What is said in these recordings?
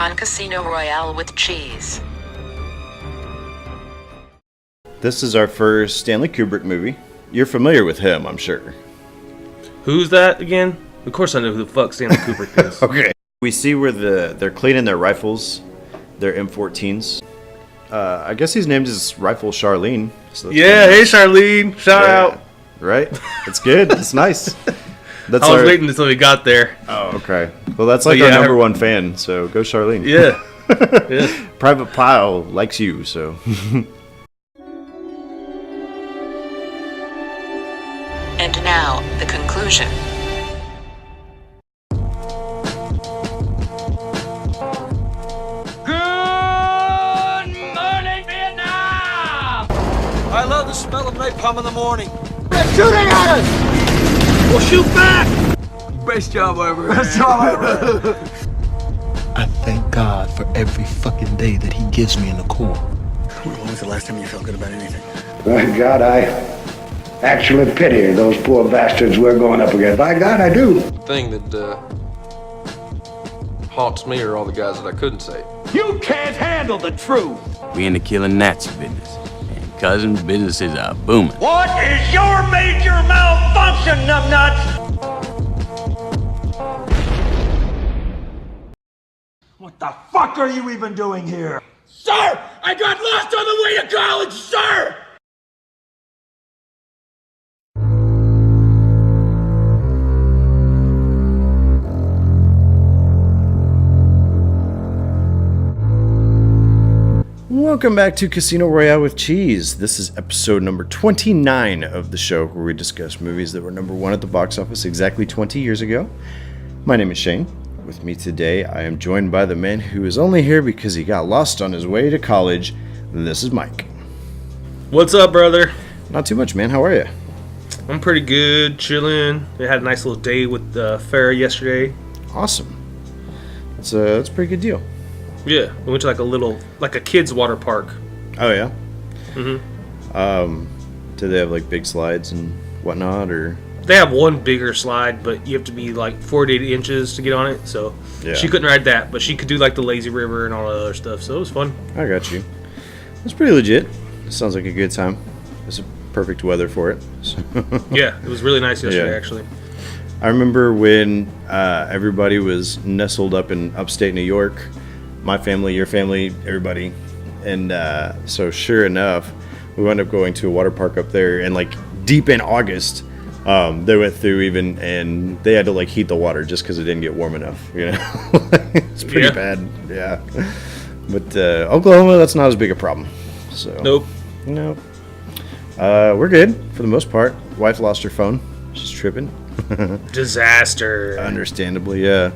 on Casino Royale with cheese. This is our first Stanley Kubrick movie. You're familiar with him, I'm sure. Who's that again? Of course I know who the fuck Stanley Kubrick is. Okay. We see where they're cleaning their rifles, their M14s. I guess he's named his rifle Charlene. So yeah, hey Charlene, shout out. Right? It's good. It's nice. I was waiting until we got there. Oh, okay. Well, that's like our number one fan, so go Charlene. Yeah. Yeah. Private Pile likes you, so. And now, the conclusion. Good morning, Vietnam! I love the smell of napalm in the morning. They're shooting at us! Well, shoot back! Best job ever. Best job ever! I thank God for every fucking day that he gives me in the Corps. When was the last time you felt good about anything? By God, I actually pity those poor bastards we're going up against. By God, I do. The thing that haunts me are all the guys that I couldn't save. You can't handle the truth! We into killing Nazi business. And cousin, businesses are booming. What is your major malfunction, numbnuts? What the fuck are you even doing here? Sir! I got lost on the way to college, sir! Welcome back to Casino Royale with Cheese. This is episode number 29 of the show where we discuss movies that were number one at the box office exactly 20 years ago. My name is Shane. With me today, I am joined by the man who is only here because he got lost on his way to college. This is Mike. What's up, brother? Not too much, man. How are you? I'm pretty good, chilling. We had a nice little day with Farrah yesterday. Awesome. That's a pretty good deal. Yeah, we went to like a kid's water park. Oh, yeah? Mm-hmm. Do they have like big slides and whatnot, or? They have one bigger slide, but you have to be like 48 inches to get on it. So she couldn't ride that, but she could do like the lazy river and all that other stuff. So it was fun. I got you. It's pretty legit. Sounds like a good time. It's perfect weather for it. So. Yeah, it was really nice yesterday, actually. I remember when everybody was nestled up in upstate New York. My family, your family, everybody. And so sure enough, we wound up going to a water park up there, and like deep in August, they went through even, and they had to like heat the water just because it didn't get warm enough, you know. It's pretty bad, yeah. But Oklahoma, that's not as big a problem. So Nope. We're good for the most part. Wife lost her phone. She's tripping. Disaster. Understandably, yeah.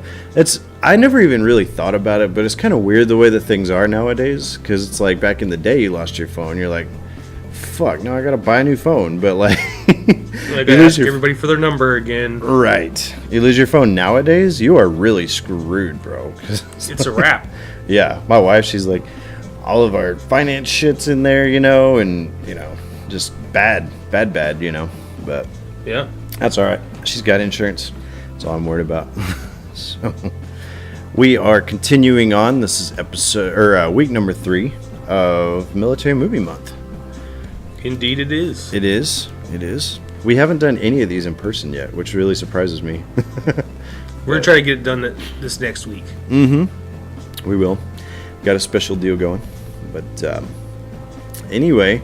I never even really thought about it, but it's kind of weird the way that things are nowadays, because it's like back in the day you lost your phone, you're like, fuck, now I gotta buy a new phone. But like I gotta ask everybody for their number again. Right. You lose your phone nowadays, you are really screwed, bro. It's a wrap. Yeah, my wife, she's like, all of our finance shit's in there, you know, and you know, just bad, you know. But yeah, that's all right. She's got insurance. That's all I'm worried about. So we are continuing on. This is week number 3 of Military Movie Month. Indeed it is. It is. We haven't done any of these in person yet, which really surprises me. We're going to try to get it done this next week. Mm-hmm. We will. Got a special deal going. But anyway,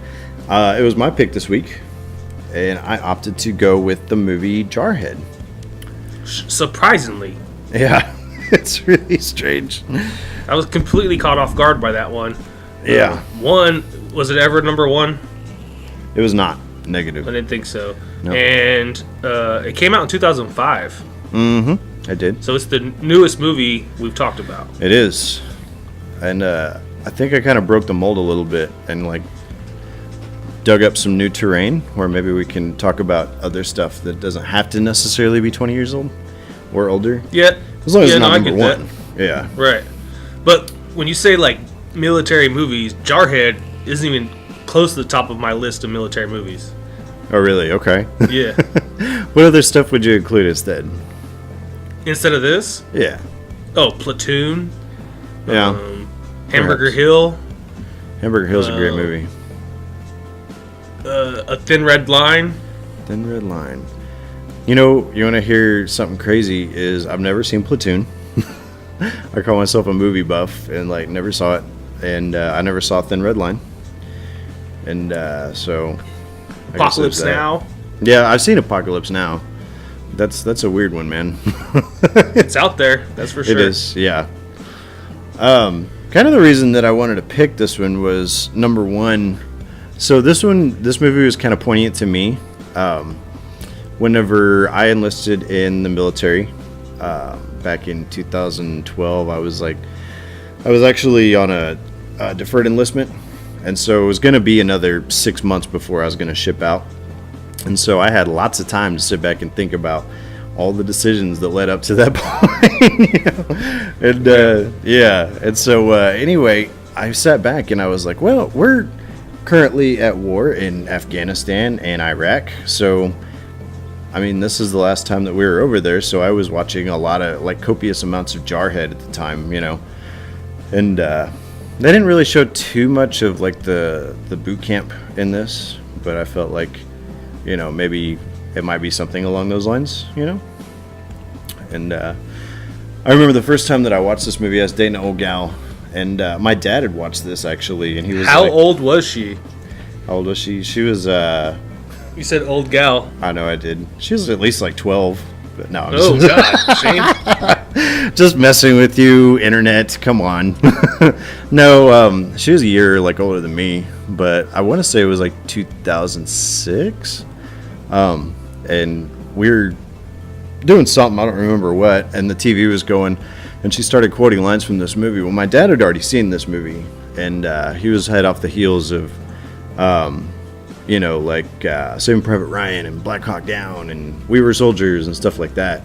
it was my pick this week, and I opted to go with the movie Jarhead. Surprisingly. Yeah, it's really strange. I was completely caught off guard by that one. Yeah. Was it ever number 1? It was not. Negative. I didn't think so. No. And it came out in 2005. Mm-hmm. I did. So it's the newest movie we've talked about. It is. And I think I kind of broke the mold a little bit and like dug up some new terrain where maybe we can talk about other stuff that doesn't have to necessarily be 20 years old or older. Yeah. As long as it's not number 1. Yeah. Right. But when you say like military movies, Jarhead isn't even close to the top of my list of military movies. Oh, really? Okay. Yeah. What other stuff would you include instead? Instead of this? Yeah. Oh, Platoon. Yeah. Hamburger Hill. Hamburger Hill's a great movie. A Thin Red Line. Thin Red Line. You know, you want to hear something crazy is I've never seen Platoon. I call myself a movie buff and like never saw it. And I never saw Thin Red Line. And so... Apocalypse Now. Yeah, I've seen Apocalypse Now. That's a weird one, man. It's out there, that's for sure. It is, yeah. Kind of the reason that I wanted to pick this one was, number one, so this movie was kind of poignant to me. Whenever I enlisted in the military, back in 2012, I was actually on a deferred enlistment, and so it was going to be another 6 months before I was going to ship out. And so I had lots of time to sit back and think about all the decisions that led up to that point. And so anyway, I sat back and I was like, well, we're currently at war in Afghanistan and Iraq, so I mean, this is the last time that we were over there, so I was watching a lot of, like, copious amounts of Jarhead at the time, you know. And they didn't really show too much of, like, the boot camp in this, but I felt like, you know, maybe it might be something along those lines, you know. And I remember the first time that I watched this movie, I was dating an old gal, and my dad had watched this, actually, and he was How old was she? How old was she? She was... You said old gal. I know I did. She was at least like 12. But no, I'm God, Shane. Just messing with you, internet. Come on. No, she was a year like older than me, but I want to say it was like 2006. And we were doing something, I don't remember what, and the TV was going, and she started quoting lines from this movie. Well, my dad had already seen this movie, and he was head off the heels of you know, like Saving Private Ryan and Black Hawk Down and We Were Soldiers and stuff like that.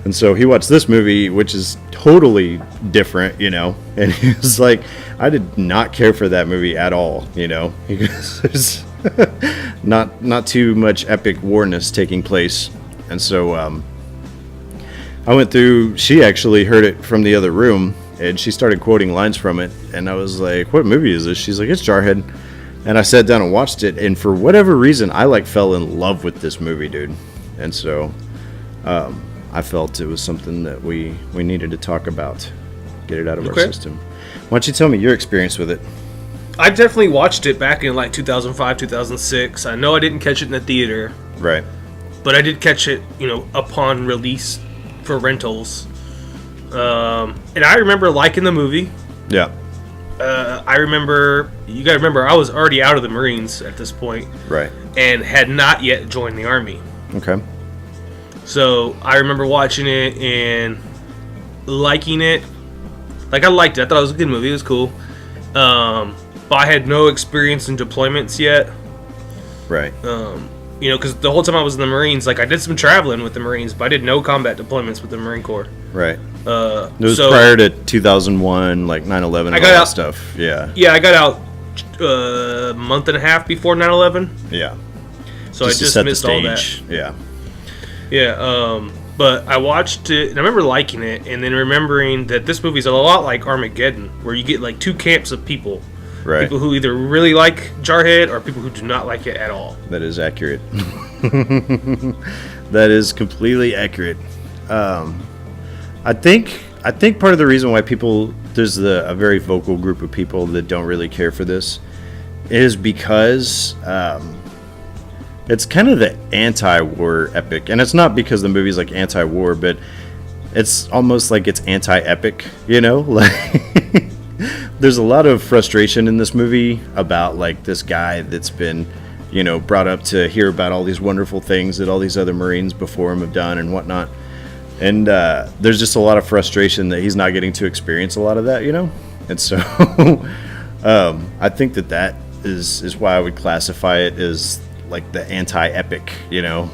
And so he watched this movie, which is totally different, you know, and he was like, I did not care for that movie at all, you know, because there's not too much epic warness taking place. And so I went through, she actually heard it from the other room, and she started quoting lines from it, and I was like, what movie is this? She's like, it's Jarhead. And I sat down and watched it, and for whatever reason, I like fell in love with this movie, dude. And so I felt it was something that we needed to talk about, get it out of our system. Why don't you tell me your experience with it? I definitely watched it back in like 2005, 2006. I know I didn't catch it in the theater. Right. But I did catch it, you know, upon release for rentals. And I remember liking the movie. Yeah. I remember, you gotta remember, I was already out of the Marines at this point. Right. And had not yet joined the Army. Okay. So I remember watching it and liking it. Like, I liked it. I thought it was a good movie. It was cool. But I had no experience in deployments yet. Right. You know, because the whole time I was in the Marines, like, I did some traveling with the Marines, but I did no combat deployments with the Marine Corps. Right. It was prior to 2001, like 9/11 and all that stuff. Yeah. Yeah, I got out a month and a half before 9/11. Yeah. So I just missed all that. Yeah. Yeah. But I watched it, and I remember liking it, and then remembering that this movie's a lot like Armageddon, where you get like two camps of people. Right. People who either really like Jarhead or people who do not like it at all. That is accurate. That is completely accurate. I think part of the reason why there's a very vocal group of people that don't really care for this is because it's kind of the anti-war epic, and it's not because the movie's like anti-war, but it's almost like it's anti-epic, you know? Like, there's a lot of frustration in this movie about like this guy that's been, you know, brought up to hear about all these wonderful things that all these other Marines before him have done and whatnot. And there's just a lot of frustration that he's not getting to experience a lot of that, you know? And so I think that is why I would classify it as like the anti-epic, you know?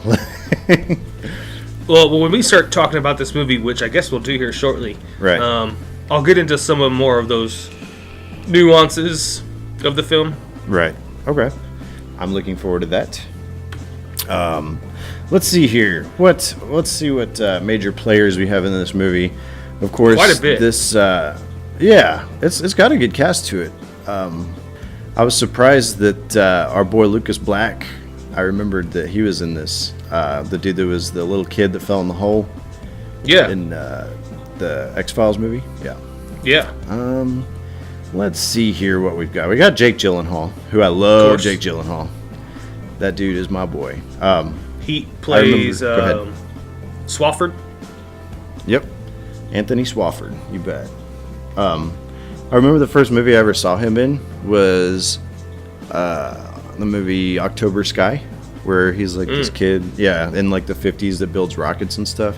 Well, when we start talking about this movie, which I guess we'll do here shortly, right? I'll get into some of more of those nuances of the film. Right. Okay. I'm looking forward to that. Let's see here. Let's see what major players we have in this movie. Of course, quite a bit. This Yeah, it's got a good cast to it. I was surprised that our boy Lucas Black, I remembered that he was in this. The dude that was the little kid that fell in the hole. Yeah. In the X-Files movie. Yeah. Yeah. Let's see here what we've got. We got Jake Gyllenhaal, who I love. Jake Gyllenhaal. That dude is my boy. He plays Go ahead. Swafford. Yep. Anthony Swafford. You bet. I remember the first movie I ever saw him in was the movie October Sky, where he's like this kid, in like the 50s that builds rockets and stuff.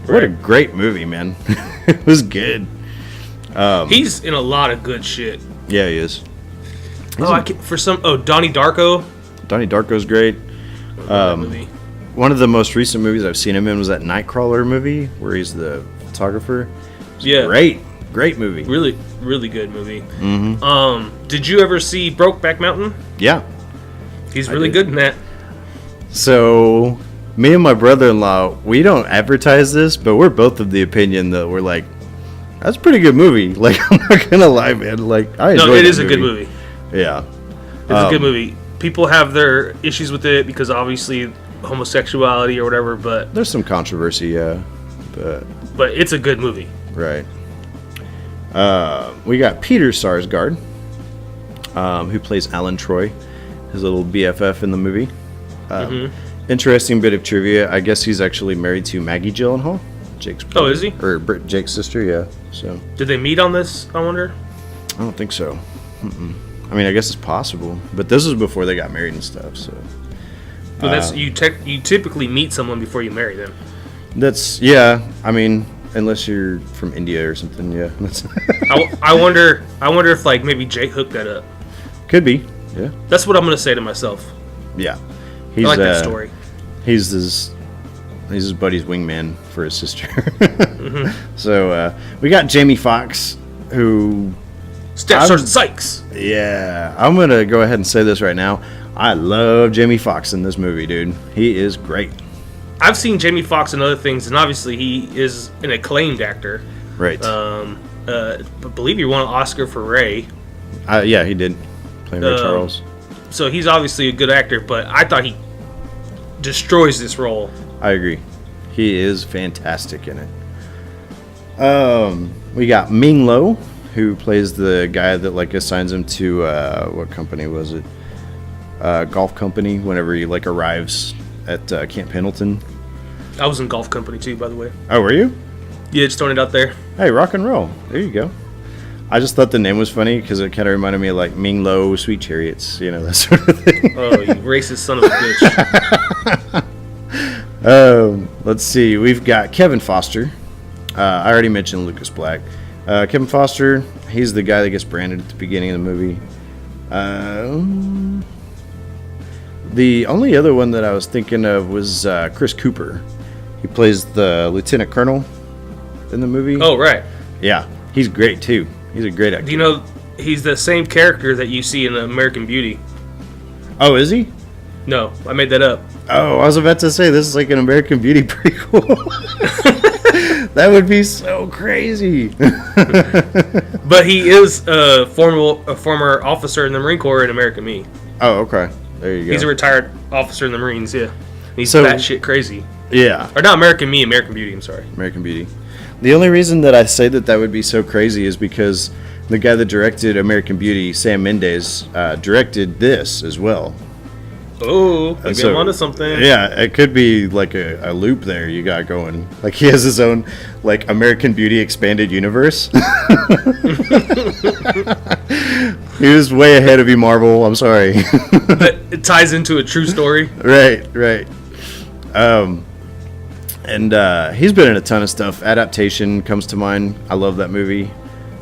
What a great movie, man. It was good. He's in a lot of good shit. Yeah, he is. Donnie Darko. Donnie Darko's great. One of the most recent movies I've seen him in was that Nightcrawler movie where he's the photographer. Yeah. Great movie. Really, really good movie. Mm-hmm. Did you ever see Brokeback Mountain? Yeah. He's really good in that. So, me and my brother-in-law, we don't advertise this, but we're both of the opinion that we're like, that's a pretty good movie. Like, I'm not gonna lie, man. Like, I enjoy it. No, it is a good movie. Yeah. It's a good movie. People have their issues with it because obviously homosexuality or whatever, but there's some controversy, yeah. But it's a good movie. Right. We got Peter Sarsgaard, who plays Alan Troy, his little BFF in the movie. Interesting bit of trivia. I guess he's actually married to Maggie Gyllenhaal, Jake's brother. Oh, is he? Or Jake's sister, yeah. So. Did they meet on this, I wonder? I don't think so. I mean, I guess it's possible, but this was before they got married and stuff. So. Well, that's you typically meet someone before you marry them. That's I mean, unless you're from India or something, yeah. I wonder if like maybe Jake hooked that up. Could be, yeah. That's what I'm gonna say to myself. Yeah, I like that story. He's his buddy's wingman for his sister. So we got Jamie Foxx, who Staff Sergeant Sykes. Yeah, I'm gonna go ahead and say this right now. I love Jamie Foxx in this movie, dude. He is great. I've seen Jamie Foxx in other things, and obviously he is an acclaimed actor. Right. I believe he won an Oscar for Ray. Yeah, he did. Playing Ray Charles. So he's obviously a good actor, but I thought he destroys this role. I agree. He is fantastic in it. We got Ming Lo, who plays the guy that like assigns him to what company was it? Golf company. Whenever he like arrives at Camp Pendleton. I was in Golf Company too, by the way. Oh, were you? Yeah, just throwing it out there. Hey, rock and roll. There you go. I just thought the name was funny because it kind of reminded me of like Ming Lo, Sweet Chariots, that sort of thing. Oh, you racist son of a bitch. Let's see. We've got Kevin Foster. I already mentioned Lucas Black. Kevin Foster, he's the guy that gets branded at the beginning of the movie. The only other one that I was thinking of was Chris Cooper. He plays the lieutenant colonel in the movie. Oh, right. Yeah, he's great too. He's a great actor. Do you know he's the same character that you see in American Beauty? Oh, is he? No, I made that up. Oh, I was about to say this is like an American Beauty prequel. That would be so crazy. But he is a former officer in the Marine Corps in American Me. Oh, okay. There you go. He's a retired officer in the Marines, yeah. He's So- batshit crazy. Yeah. Or not American Me, American Beauty, I'm sorry. American Beauty. The only reason that I say that would be so crazy is because the guy that directed American Beauty, Sam Mendes, directed this as well. Oh, maybe I'm onto something. Yeah, it could be like a loop there you got going. Like he has his own like American Beauty expanded universe. He was way ahead of you, Marvel. I'm sorry. But it ties into a true story. Right. And he's been in a ton of stuff. Adaptation comes to mind. I love that movie.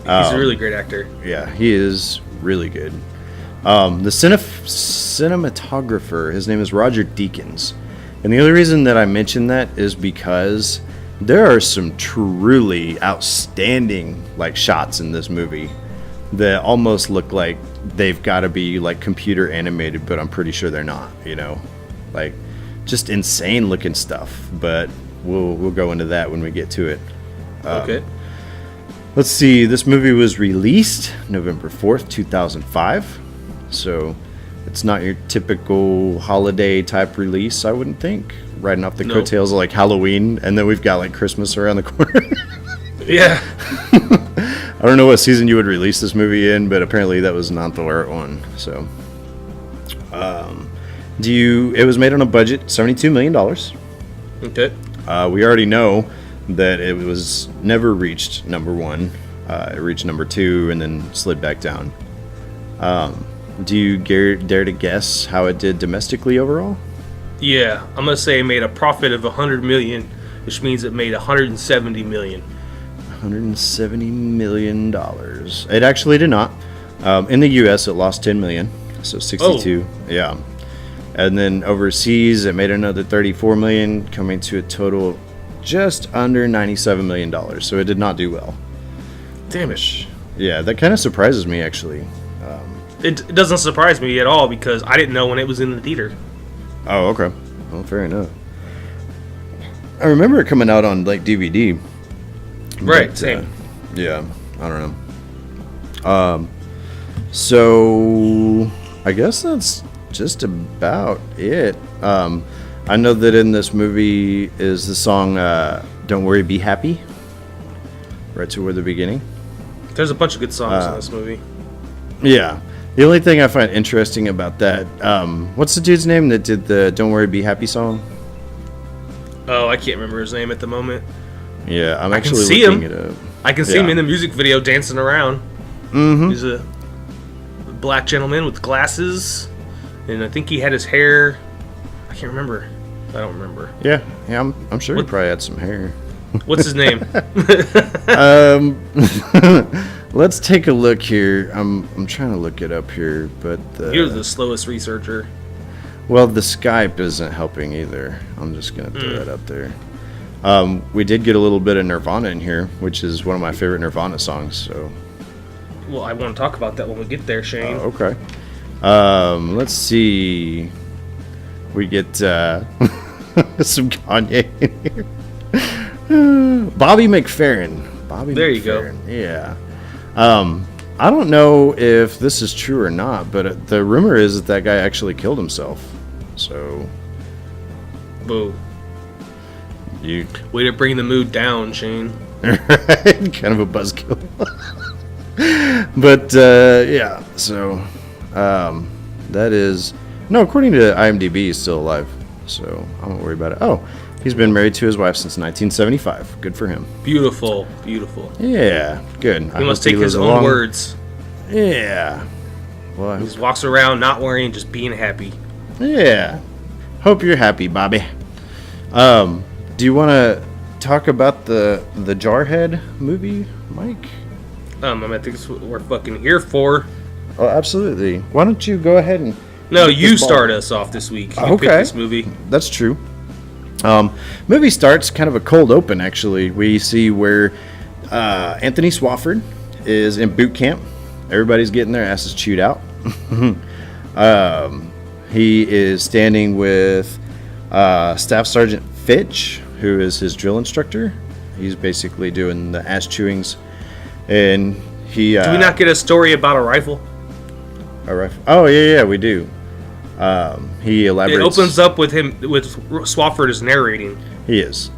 He's a really great actor. Yeah, he is really good. The cinematographer, his name is Roger Deakins. And the only reason that I mention that is because there are some truly outstanding like shots in this movie that almost look like they've got to be like computer animated, but I'm pretty sure they're not, like just insane looking stuff. But we'll go into that when we get to it. Okay. Let's see. This movie was released November 4th, 2005. So it's not your typical holiday type release, I wouldn't think. Riding off the coattails of like Halloween, and then we've got like Christmas around the corner. Yeah. I don't know what season you would release this movie in, but apparently that was not the right one. So, it was made on a budget, $72 million. Okay. We already know that it was never reached number one. It reached number 2 and then slid back down. Do you dare to guess how it did domestically overall? Yeah, I'm gonna say it made a profit of $100 million, which means it made $170 million. $170 million. It actually did not. In the U.S., it lost $10 million, so 62. Oh. Yeah, and then overseas, it made another $34 million, coming to a total of just under $97 million. So it did not do well. Damn it. Yeah, that kind of surprises me actually. It doesn't surprise me at all because I didn't know when it was in the theater. Oh, okay. Well, fair enough. I remember it coming out on like DVD. Right, but, same. Yeah, I don't know. So I guess that's just about it. I know that in this movie is the song "Don't Worry, Be Happy," right toward the beginning. There's a bunch of good songs in this movie. Yeah. The only thing I find interesting about that, what's the dude's name that did the "Don't Worry, Be Happy" song? Oh, I can't remember his name at the moment. Yeah, I'm actually looking it up. I can see him in the music video dancing around. Mm-hmm. He's a black gentleman with glasses, and I think he had his hair. I can't remember. I don't remember. Yeah, I'm sure he probably had some hair. What's his name? Let's take a look here. I'm trying to look it up here, but you're the slowest researcher. Well, the Skype isn't helping either. I'm just gonna throw that up there. We did get a little bit of Nirvana in here, which is one of my favorite Nirvana songs. So, well, I want to talk about that when we get there, Shane. Okay. Let's see. We get some Kanye in here. Bobby McFerrin. There you go. Yeah. I don't know if this is true or not, but the rumor is that guy actually killed himself. So, boo. Way to bring the mood down, Shane. Right? Kind of a buzzkill. But yeah, so that is according to IMDb, he's still alive. So I won't worry about it. Oh, he's been married to his wife since 1975. Good for him. Beautiful, beautiful. Yeah, good. He must take his own words. Yeah. Well, he just walks around not worrying, just being happy. Yeah. Hope you're happy, Bobby. Do you want to talk about the Jarhead movie, Mike? I think that's what we're fucking here for. Oh, absolutely. Why don't you go ahead and... No, you start us off this week. You picked this movie. That's true. Movie starts kind of a cold open, actually. We see where Anthony Swafford is in boot camp. Everybody's getting their asses chewed out. He is standing with Staff Sergeant Fitch, who is his drill instructor. He's basically doing the ass chewings. And he... do we not get a story about a rifle? A rifle? Oh, yeah, we do. He elaborates... It opens up with him, with Swafford is narrating. He is.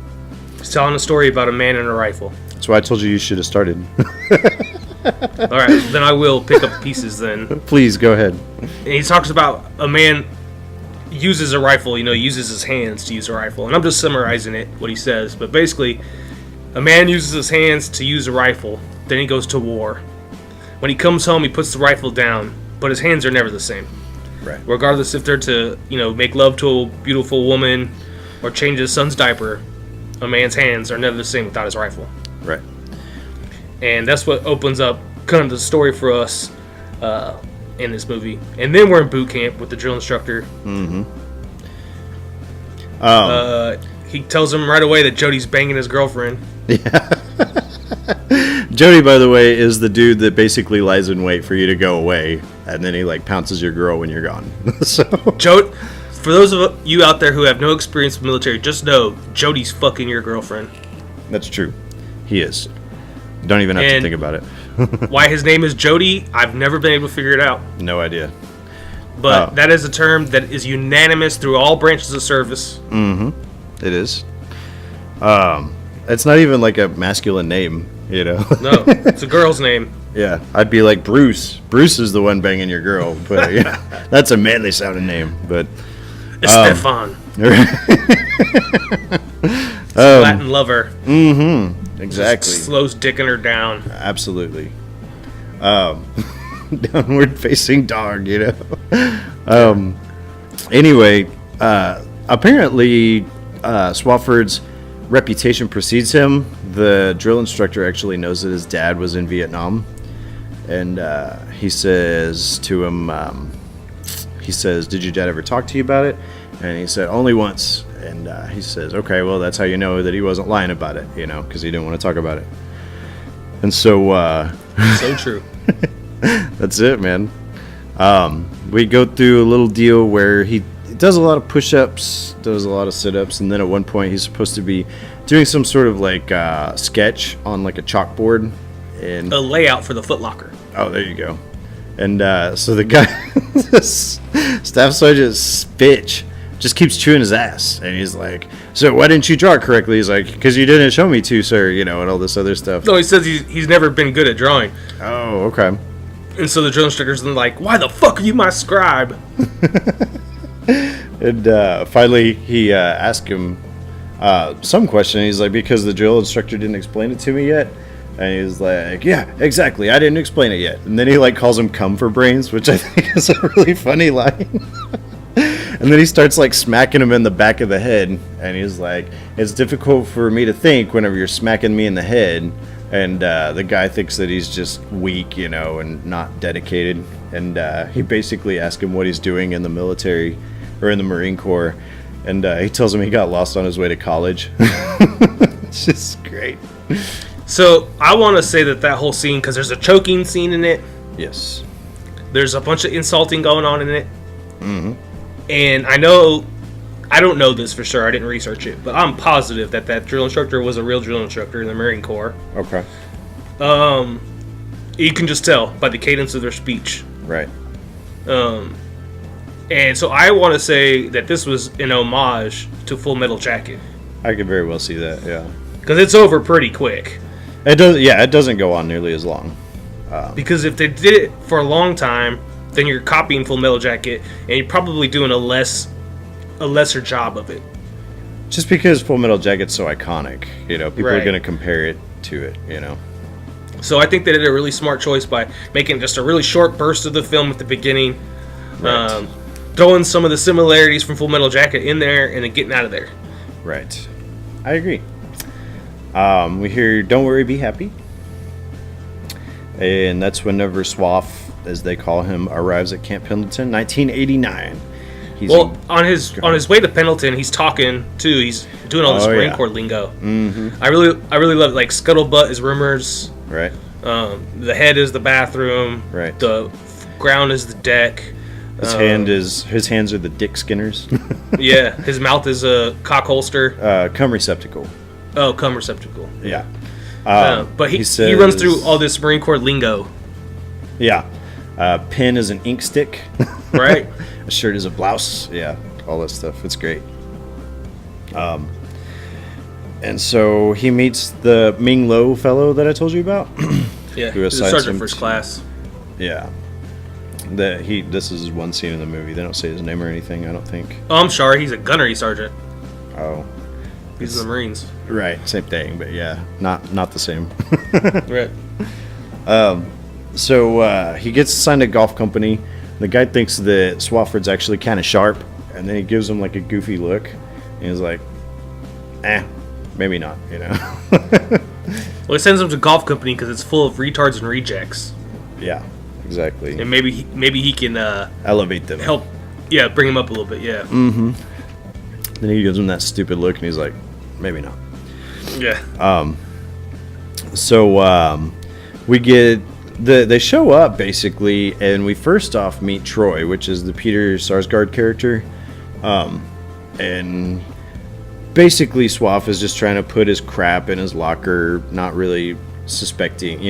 He's telling a story about a man and a rifle. That's why I told you should have started. Alright, then I will pick up pieces then. Please, go ahead. And he talks about a man uses a rifle, uses his hands to use a rifle. And I'm just summarizing it, what he says. But basically, a man uses his hands to use a rifle. Then he goes to war. When he comes home, he puts the rifle down. But his hands are never the same. Right. Regardless if they're to, make love to a beautiful woman or change his son's diaper, a man's hands are never the same without his rifle. Right. And that's what opens up kind of the story for us in this movie. And then we're in boot camp with the drill instructor. Mm-hmm. He tells him right away that Jody's banging his girlfriend. Yeah. Jody, by the way, is the dude that basically lies in wait for you to go away, and then he pounces your girl when you're gone. So, for those of you out there who have no experience with military, just know Jody's fucking your girlfriend. That's true. He is. Don't even have to And think about it. why his name is Jody, I've never been able to figure it out. No idea. But that is a term that is unanimous through all branches of service. It is. It's not even like a masculine name, you know? No, it's a girl's name. Yeah, I'd be like Bruce. Bruce is the one banging your girl, but yeah, that's a manly sounding name. But It's Stefan. It's a Latin lover. Exactly. Just slows dicking her down. Absolutely. Downward facing dog, you know. Anyway, apparently Swafford's reputation precedes him. The drill instructor actually knows that his dad was in Vietnam, and he says to him, "Did your dad ever talk to you about it?" And he said, "Only once." And he says, "Okay, well, that's how you know that he wasn't lying about it, you know, because he didn't want to talk about it." And so, So true. that's it, man. We go through a little deal where he does a lot of push-ups, does a lot of sit-ups, and then at one point he's supposed to be doing some sort of like sketch on like a chalkboard. And A layout for the Foot Locker. oh, there you go. And so the guy, Staff Sergeant Spitch, just keeps chewing his ass, and he's like, "So why didn't you draw it correctly?" He's like, "Because you didn't show me to, sir," you know, and all this other stuff. No, he says he's never been good at drawing. Oh, okay. And so the drill instructor's like, "Why the fuck are you my scribe?" And finally, he asked him some question. He's like, "Because the drill instructor didn't explain it to me yet." And he's like, "Yeah, exactly. I didn't explain it yet." And then he like calls him "cum for brains," which I think is a really funny line. And then he starts like smacking him in the back of the head, and he's like, "It's difficult for me to think whenever you're smacking me in the head." And the guy thinks that he's just weak, you know, and not dedicated. And he basically asks him what he's doing in the military or in the Marine Corps. And he tells him he got lost on his way to college. It's just great. So I want to say that whole scene, because there's a choking scene in it. Yes. There's a bunch of insulting going on in it. And I don't know this for sure. I didn't research it, but I'm positive that drill instructor was a real drill instructor in the Marine Corps. Okay. You can just tell by the cadence of their speech. Right. And so I want to say that this was an homage to Full Metal Jacket, I could very well see that, yeah. because it's over pretty quick. It does, yeah, it doesn't go on nearly as long. Because if they did it for a long time, then you're copying Full Metal Jacket, and you're probably doing a lesser job of it. Just because Full Metal Jacket's so iconic, you know, people are Right. going to compare it to it, you know. So I think they did a really smart choice by making just a really short burst of the film at the beginning, Right. throwing some of the similarities from Full Metal Jacket in there, and then getting out of there. Right. I agree. We hear "Don't Worry, Be Happy." And that's whenever Swaff, as they call him, arrives at Camp Pendleton, 1989. He's Well, on his way to Pendleton, he's talking too. He's doing all this Oh, Marine yeah. Corps lingo. I really love it. Like scuttlebutt is rumors. right. The head is the bathroom. Right. The ground is the deck. His hands are the dick skinners. Yeah. His mouth is a cock holster. Cum receptacle. Oh, cum receptacle. Yeah. But he says, runs through all this Marine Corps lingo. Yeah. Pen is an ink stick. Right. A shirt is a blouse. Yeah. All that stuff. It's great. And so he meets the Ming Lo fellow that I told you about. Yeah. Who He's a assigns sergeant him first to- class. Yeah. This is one scene in the movie. They don't say his name or anything, I don't think. Oh, I'm sorry. He's a gunnery sergeant. Oh. He's in the Marines. Right, same thing, but yeah, not the same. Right. So he gets assigned a golf company. The guy thinks that Swafford's actually kind of sharp, and then he gives him like a goofy look. And he's like, maybe not, you know. Well, he sends him to golf company because it's full of retards and rejects, Yeah, exactly. and maybe he can Elevate them. help. Yeah, bring him up a little bit. Yeah. Then he gives him that stupid look, and he's like, maybe not. Yeah. So we get they show up basically, and we first off meet Troy, which is the Peter Sarsgaard character, and basically Swaff is just trying to put his crap in his locker, not really suspecting,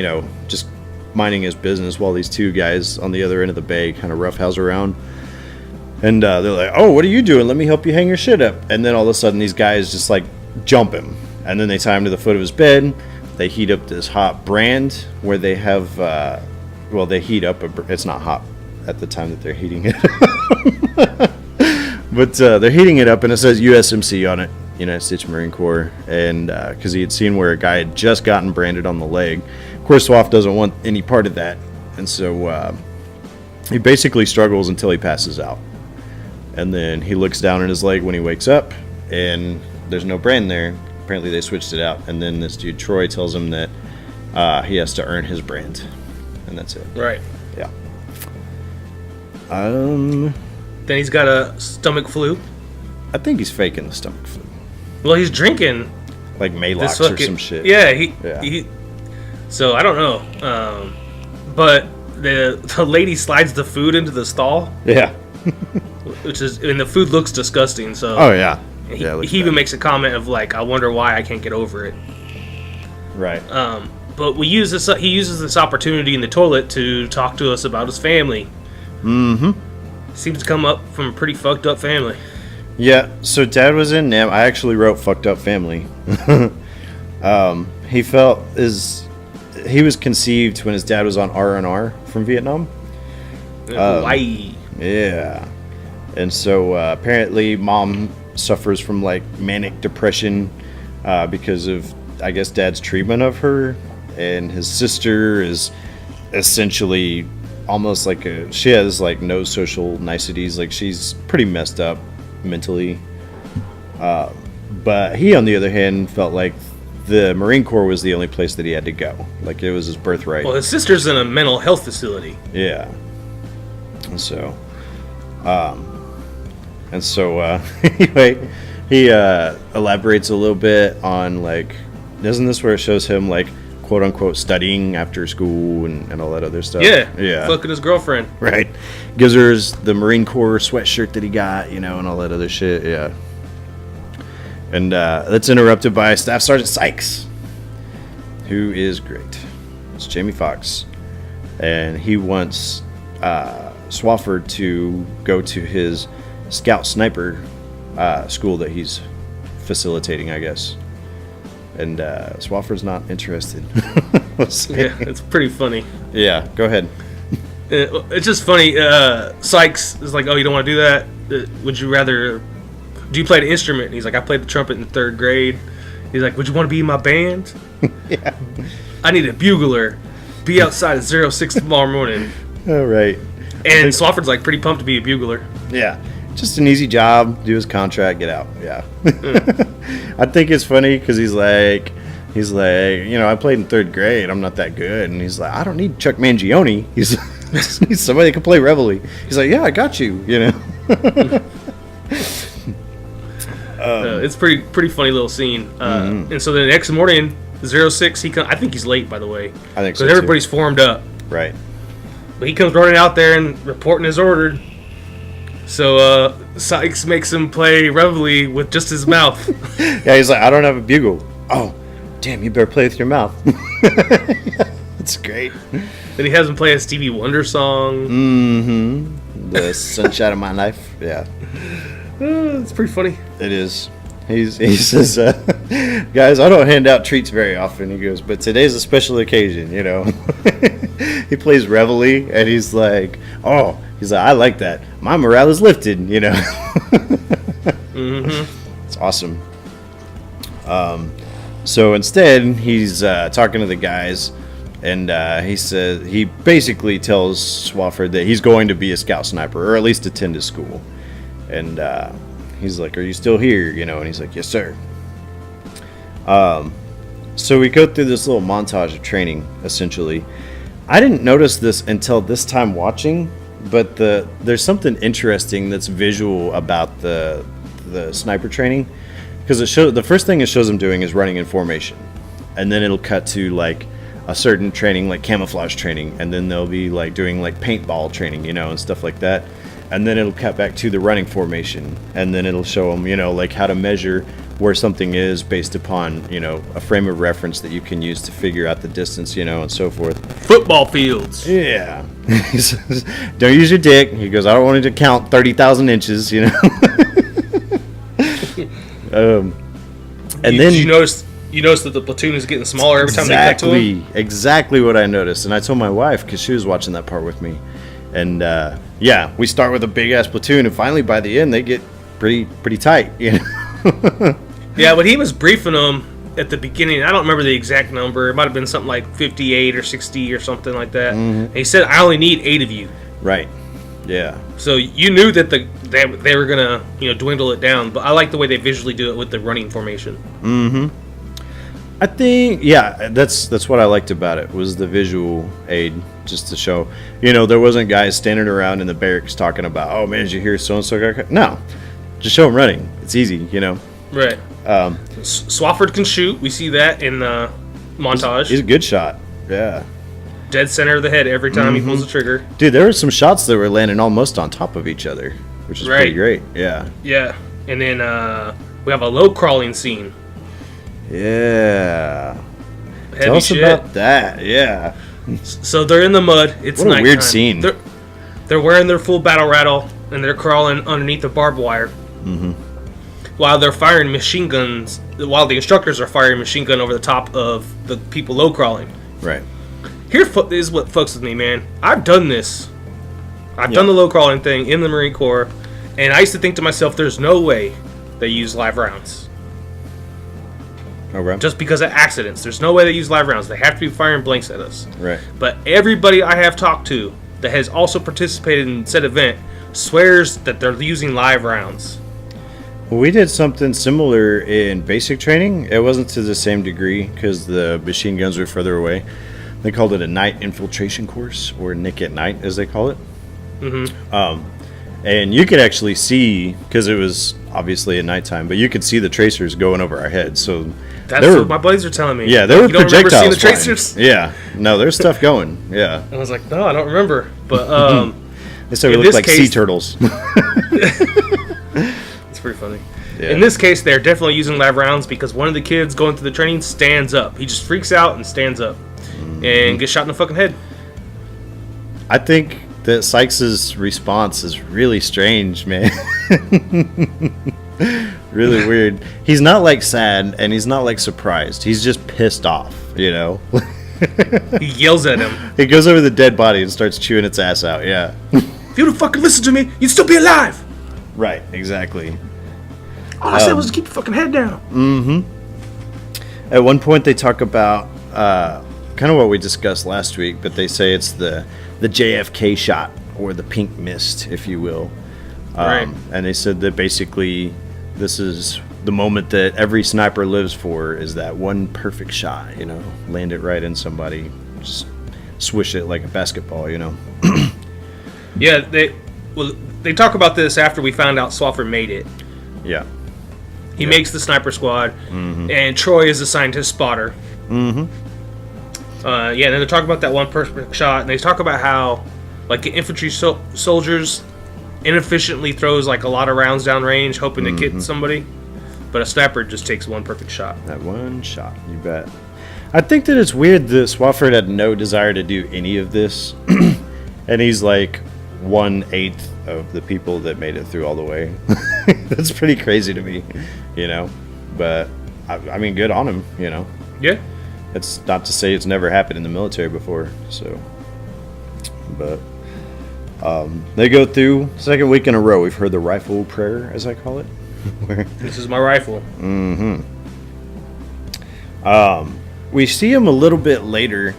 just minding his business while these two guys on the other end of the bay kind of roughhouse around. And they're like, "Oh, what are you doing? Let me help you hang your shit up." And then all of a sudden, these guys just like jump him, and then they tie him to the foot of his bed. They heat up this hot brand where they have, they heat up. It's not hot at the time that they're heating it, but they're heating it up, and it says USMC on it, United States Marine Corps, and because he had seen where a guy had just gotten branded on the leg. Of course, Swaff doesn't want any part of that, and so he basically struggles until he passes out. And then he looks down at his leg when he wakes up, and there's no brand there. Apparently they switched it out. And then this dude, Troy, tells him that he has to earn his brand. And that's it. Right. Yeah. Then he's got a stomach flu. I think he's faking the stomach flu. Well, he's drinking. Like Malox or some shit. Yeah, he so I don't know. But the lady slides the food into the stall. Yeah. And the food looks disgusting. So oh yeah, he even makes a comment of like, "I wonder why I can't get over it." Right. But he uses this opportunity in the toilet to talk to us about his family. Mm-hmm. Seems to come up from a pretty fucked up family. Yeah. So Dad was in Nam. I actually wrote "fucked up family." He felt he was conceived when his dad was on R&R from Vietnam. Hawaii. Yeah. And so apparently Mom suffers from like manic depression because of, I guess, Dad's treatment of her. And his sister is essentially almost like she has like no social niceties. Like she's pretty messed up mentally. But he, on the other hand, felt like the Marine Corps was the only place that he had to go. Like it was his birthright. Well, his sister's in a mental health facility. Yeah. And so... anyway, he elaborates a little bit on like, isn't this where it shows him like quote unquote studying after school and all that other stuff? Yeah. Fucking his girlfriend. Right. Gives her the Marine Corps sweatshirt that he got, and all that other shit. Yeah. And that's interrupted by Staff Sergeant Sykes, who is great. It's Jamie Foxx, and he wants Swafford to go to his scout sniper school that he's facilitating, I guess. And Swafford's not interested. Yeah, it's pretty funny. Yeah, go ahead. It's just funny. Sykes is like, "Oh, you don't want to do that? Would you rather? Do you play the instrument?" And he's like, "I played the trumpet in 3rd grade." He's like, "Would you want to be in my band?" Yeah. "I need a bugler. Be outside at 06 tomorrow morning." All right. And Swafford's like pretty pumped to be a bugler. Yeah. Just an easy job, do his contract, get out. Yeah. I think it's funny because he's like, I played in 3rd grade. I'm not that good. And he's like, I don't need Chuck Mangione. He's just need somebody that can play Reveille. He's like, yeah, I got you. It's pretty funny little scene. And so the next morning, 06, I think he's late, by the way. I think so, because everybody's formed up. Right. But he comes running out there and reporting as ordered. So Sykes makes him play Reveille with just his mouth. Yeah, he's like, I don't have a bugle. Oh, damn, you better play with your mouth. That's great. Then he has him play a Stevie Wonder song. Mm-hmm. The Sunshine of My Life. Yeah. It's pretty funny. It is. He says, guys, I don't hand out treats very often. He goes, but today's a special occasion, He plays Reveille, and he's like, I like that. My morale is lifted, Mm-hmm. It's awesome. So instead, he's talking to the guys, and he basically tells Swafford that he's going to be a scout sniper, or at least attend his school. And he's like, are you still here? And he's like, yes, sir. So we go through this little montage of training, essentially. I didn't notice this until this time watching, but there's something interesting that's visual about the sniper training, because the first thing it shows them doing is running in formation, and then it'll cut to like a certain training, like camouflage training, and then they'll be like doing like paintball training, and stuff like that. and then it'll cut back to the running formation, and then it'll show them, like how to measure where something is based upon, a frame of reference that you can use to figure out the distance, and so forth. Football fields. Yeah. He says, don't use your dick. He goes, I don't want you to count 30,000 inches, And then you notice that the platoon is getting smaller every time they cut to him? Exactly what I noticed. And I told my wife, because she was watching that part with me. And, we start with a big-ass platoon, and finally, by the end, they get pretty tight, Yeah, when he was briefing them at the beginning, I don't remember the exact number. It might have been something like 58 or 60 or something like that. And he said, I only need 8 of you. Right. Yeah. So you knew that they were going to dwindle it down, but I like the way they visually do it with the running formation. Mm-hmm. I think, that's what I liked about it, was the visual aid, just to show, there wasn't guys standing around in the barracks talking about, oh man, did you hear so-and-so got cut? No. Just show them running. It's easy, Right. Swafford can shoot. We see that in the montage. He's a good shot. Yeah. Dead center of the head every time he pulls the trigger. Dude, there were some shots that were landing almost on top of each other, which is pretty great. Yeah. Yeah. And then we have a low crawling scene. Yeah. Heavy Tell us shit. about that. Yeah. So they're in the mud. It's what a nighttime. weird scene. They're wearing their full battle rattle, and they're crawling underneath the barbed wire. Mm-hmm. While they're firing machine guns, while the instructors are firing machine gun over the top of the people low crawling. Right. Here is what fucks with me, man. I've done this. I've done the low crawling thing in the Marine Corps, and I used to think to myself, there's no way they use live rounds. Okay. Just because of accidents. There's no way they use live rounds. They have to be firing blanks at us. Right. But everybody I have talked to that has also participated in said event swears that they're using live rounds. Well, we did something similar in basic training. It wasn't to the same degree because the machine guns were further away. They called it a night infiltration course, or Nick at Night, as they call it. Mm-hmm. And you could actually see, because it was obviously at nighttime, but you could see the tracers going over our heads. So that's what my buddies are telling me. Yeah, there were projectiles. You don't remember seeing the tracers? Yeah, no, there's stuff going. Yeah. I was like, no, I don't remember. But they said we looked like sea turtles. It's pretty funny. Yeah. In this case, they're definitely using live rounds because one of the kids going through the training stands up. He just freaks out and stands up and gets shot in the fucking head. I think that Sykes' response is really strange, man. Really weird. He's not like sad and he's not like surprised. He's just pissed off, He yells at him. He goes over the dead body and starts chewing its ass out, yeah. If you would fucking listen to me, you'd still be alive. Right, exactly. All I said was to keep your fucking head down. Mm-hmm. At one point they talk about kind of what we discussed last week, but they say it's the JFK shot, or the pink mist, if you will. Right. And they said that basically this is the moment that every sniper lives for, is that one perfect shot, land it right in somebody, just swish it like a basketball, Yeah, they talk about this after we found out Swafford made it. Yeah. He makes the sniper squad, and Troy is assigned his spotter. Mm-hmm. And then they talk about that one perfect shot, and they talk about how, like, infantry soldiers inefficiently throws like a lot of rounds down range, hoping to hit somebody, but a sniper just takes one perfect shot. That one shot, you bet. I think that it's weird that Swafford had no desire to do any of this, and he's like 1/8 of the people that made it through all the way. That's pretty crazy to me, But I mean, good on him, Yeah. It's not to say it's never happened in the military before, so. But they go through second week in a row. We've heard the rifle prayer, as I call it. This is my rifle. Mm-hmm. We see him a little bit later,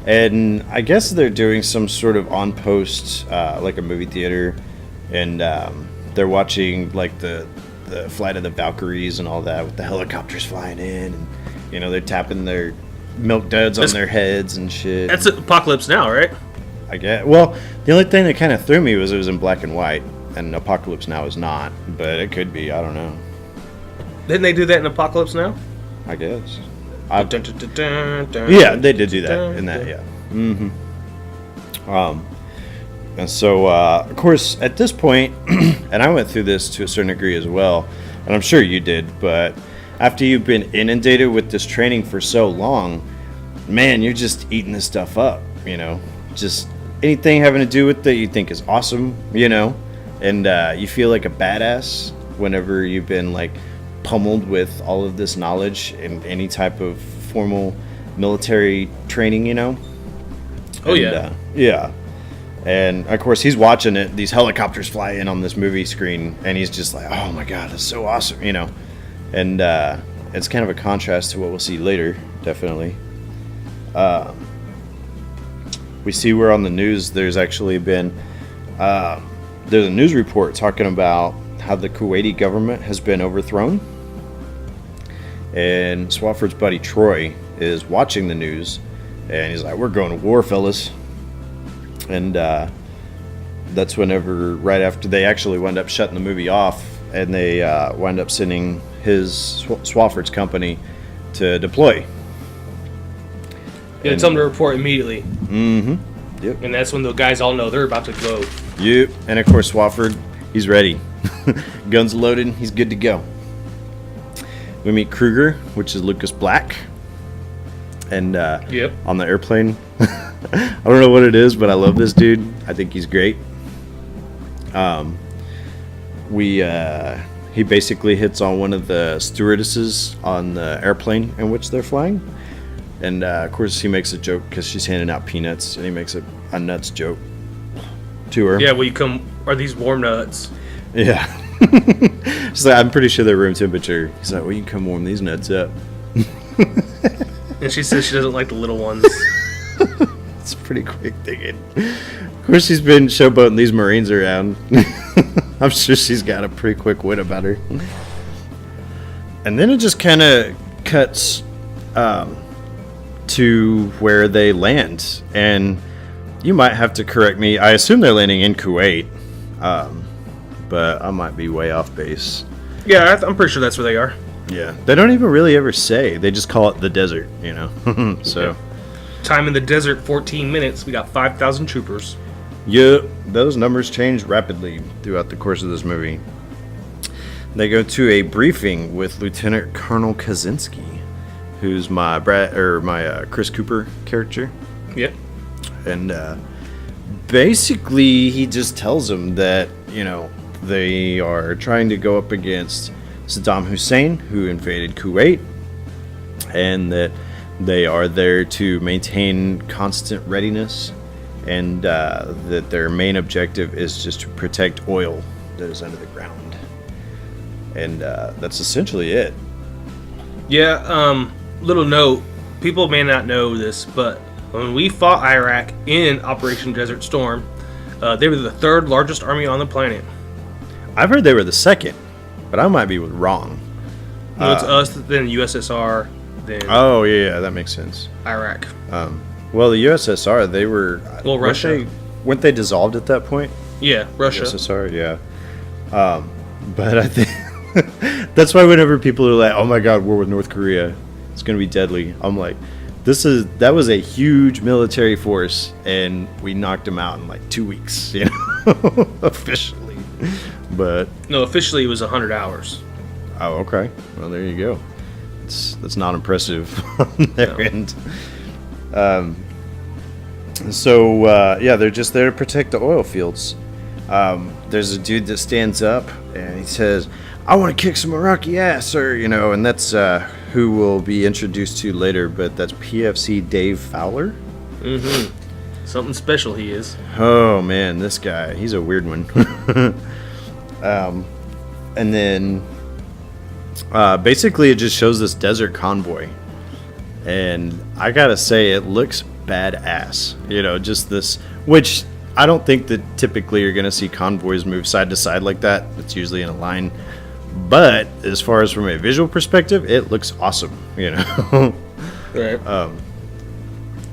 and I guess they're doing some sort of on post, like a movie theater, and they're watching like the flight of the Valkyries and all that, with the helicopters flying in, and they're tapping their milk duds on their heads and shit. That's Apocalypse Now, right? I guess. Well, the only thing that kind of threw me was it was in black and white, and Apocalypse Now is not, but it could be. I don't know. Didn't they do that in Apocalypse Now? I guess. Yeah, they did do that in that. Yeah. Mm-hmm. And so, of course, at this point, and I went through this to a certain degree as well, and I'm sure you did, but after you've been inundated with this training for so long, man, you're just eating this stuff up, you know? Just anything having to do with it you think is awesome, you know? And you feel like a badass whenever you've been, like, pummeled with all of this knowledge in any type of formal military training, you know? Oh, and, yeah. Yeah. And, of course, he's watching it. These helicopters fly in on this movie screen, and he's just like, oh, my God, that's so awesome, you know? And it's kind of a contrast to what we'll see later, definitely. We see where on the news there's actually been... there's a news report talking about how the Kuwaiti government has been overthrown. And Swafford's buddy Troy is watching the news, and he's like, we're going to war, fellas. And that's whenever, right after they actually wound up shutting the movie off, and they wound up sending his Swafford's company to deploy. Yeah, tell them to report immediately. Mm-hmm. Yep. And that's when the guys all know they're about to go. Yep. And of course, Swafford, he's ready. Guns loaded. He's good to go. We meet Kruger, which is Lucas Black. And yep. On the airplane. I don't know what it is, but I love this dude. I think he's great. He basically hits on one of the stewardesses on the airplane in which they're flying. And of course he makes a joke because she's handing out peanuts, and he makes a nuts joke to her. Yeah, are these warm nuts? Yeah. She's like, I'm pretty sure they're room temperature. He's like, well, you can come warm these nuts up. And she says she doesn't like the little ones. It's pretty quick thinking. Of course, she's been showboating these Marines around. I'm sure she's got a pretty quick wit about her. And then it just kind of cuts to where they land. And you might have to correct me. I assume they're landing in Kuwait. But I might be way off base. Yeah, I'm pretty sure that's where they are. Yeah. They don't even really ever say. They just call it the desert, you know. So. Yeah. Time in the desert, 14 minutes. We got 5,000 troopers. Yep, those numbers change rapidly throughout the course of this movie. They go to a briefing with Lieutenant Colonel Kaczynski, who's my Chris Cooper character. Yep. And basically, he just tells them that, you know, they are trying to go up against Saddam Hussein, who invaded Kuwait, and that they are there to maintain constant readiness, and that their main objective is just to protect oil that is under the ground. And that's essentially it. Yeah, little note. People may not know this, but when we fought Iraq in Operation Desert Storm, they were the third largest army on the planet. I've heard they were the second, but I might be wrong. No, it's us, then USSR, then... Oh, yeah, that makes sense. Iraq. Well, the USSR, they were... Well, Russia. Weren't they dissolved at that point? Yeah, Russia. USSR, yeah. But I think... that's why whenever people are like, oh my god, war with North Korea, it's going to be deadly. I'm like, that was a huge military force, and we knocked them out in like 2 weeks, you know, officially. But... No, officially it was 100 hours. Oh, okay. Well, there you go. That's not impressive on their end. Yeah, they're just there to protect the oil fields. There's a dude that stands up and he says, I want to kick some Iraqi ass, sir, you know, and that's who we'll be introduced to later, but that's PFC Dave Fowler. Mm-hmm. Something special he is. Oh, man, this guy, he's a weird one. And then basically it just shows this desert convoy, and I gotta say it looks badass, you know, just this, which I don't think that typically you're gonna see convoys move side to side like that. It's usually in a line, but as far as from a visual perspective, it looks awesome, you know. Right.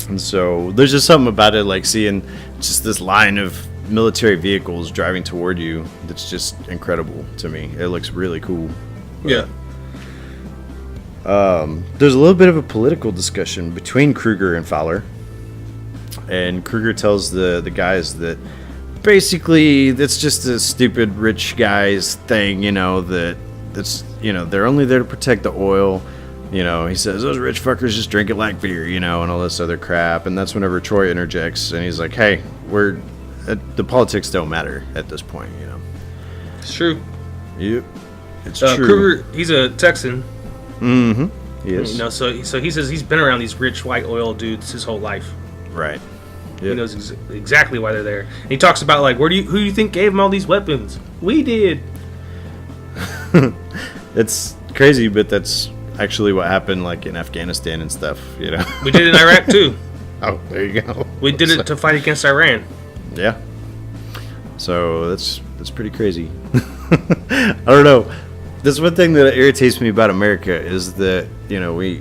And so there's just something about it, like seeing just this line of military vehicles driving toward you, that's just incredible to me. It looks really cool. Yeah. There's a little bit of a political discussion between Kruger and Fowler, and Kruger tells the guys that basically, it's just a stupid rich guy's thing, you know, that's, you know, they're only there to protect the oil. You know, he says, those rich fuckers just drink it like beer, you know, and all this other crap. And that's whenever Troy interjects, and he's like, hey, the politics don't matter at this point, you know. It's true. Yep. It's true. Kruger, he's a Texan. Mm-hmm. Yes. You know, so he says he's been around these rich white oil dudes his whole life. Right. Yep. He knows exactly why they're there. And he talks about, like, who do you think gave him all these weapons? We did. It's crazy, but that's actually what happened, like, in Afghanistan and stuff, you know. We did it in Iraq, too. Oh, there you go. We did it to fight against Iran. Yeah. So that's pretty crazy. I don't know. That's one thing that irritates me about America is that, you know, we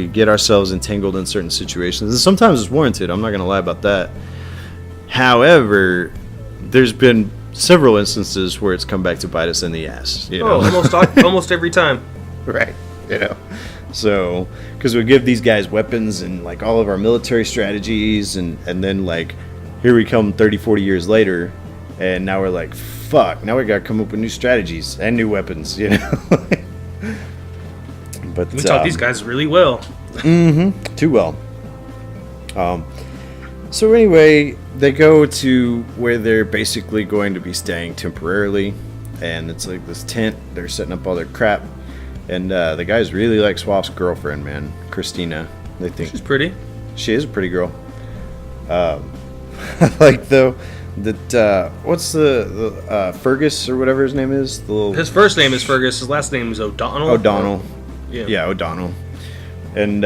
get ourselves entangled in certain situations. And sometimes it's warranted. I'm not going to lie about that. However, there's been several instances where it's come back to bite us in the ass. You know? Almost every time. Right. You know. So, because we give these guys weapons and, like, all of our military strategies, and then, like, here we come 30, 40 years later, and now we're like, fuck, now we got to come up with new strategies and new weapons, you know. But we taught these guys really well. Mm-hmm. Too well. So anyway, they go to where they're basically going to be staying temporarily, and it's like this tent. They're setting up all their crap, and the guys really like Swaff's girlfriend, man, Christina. They think she's pretty. She is a pretty girl. I like though that what's the Fergus or whatever his name is. His first name is Fergus. His last name is O'Donnell. O'Donnell. Yeah, O'Donnell. And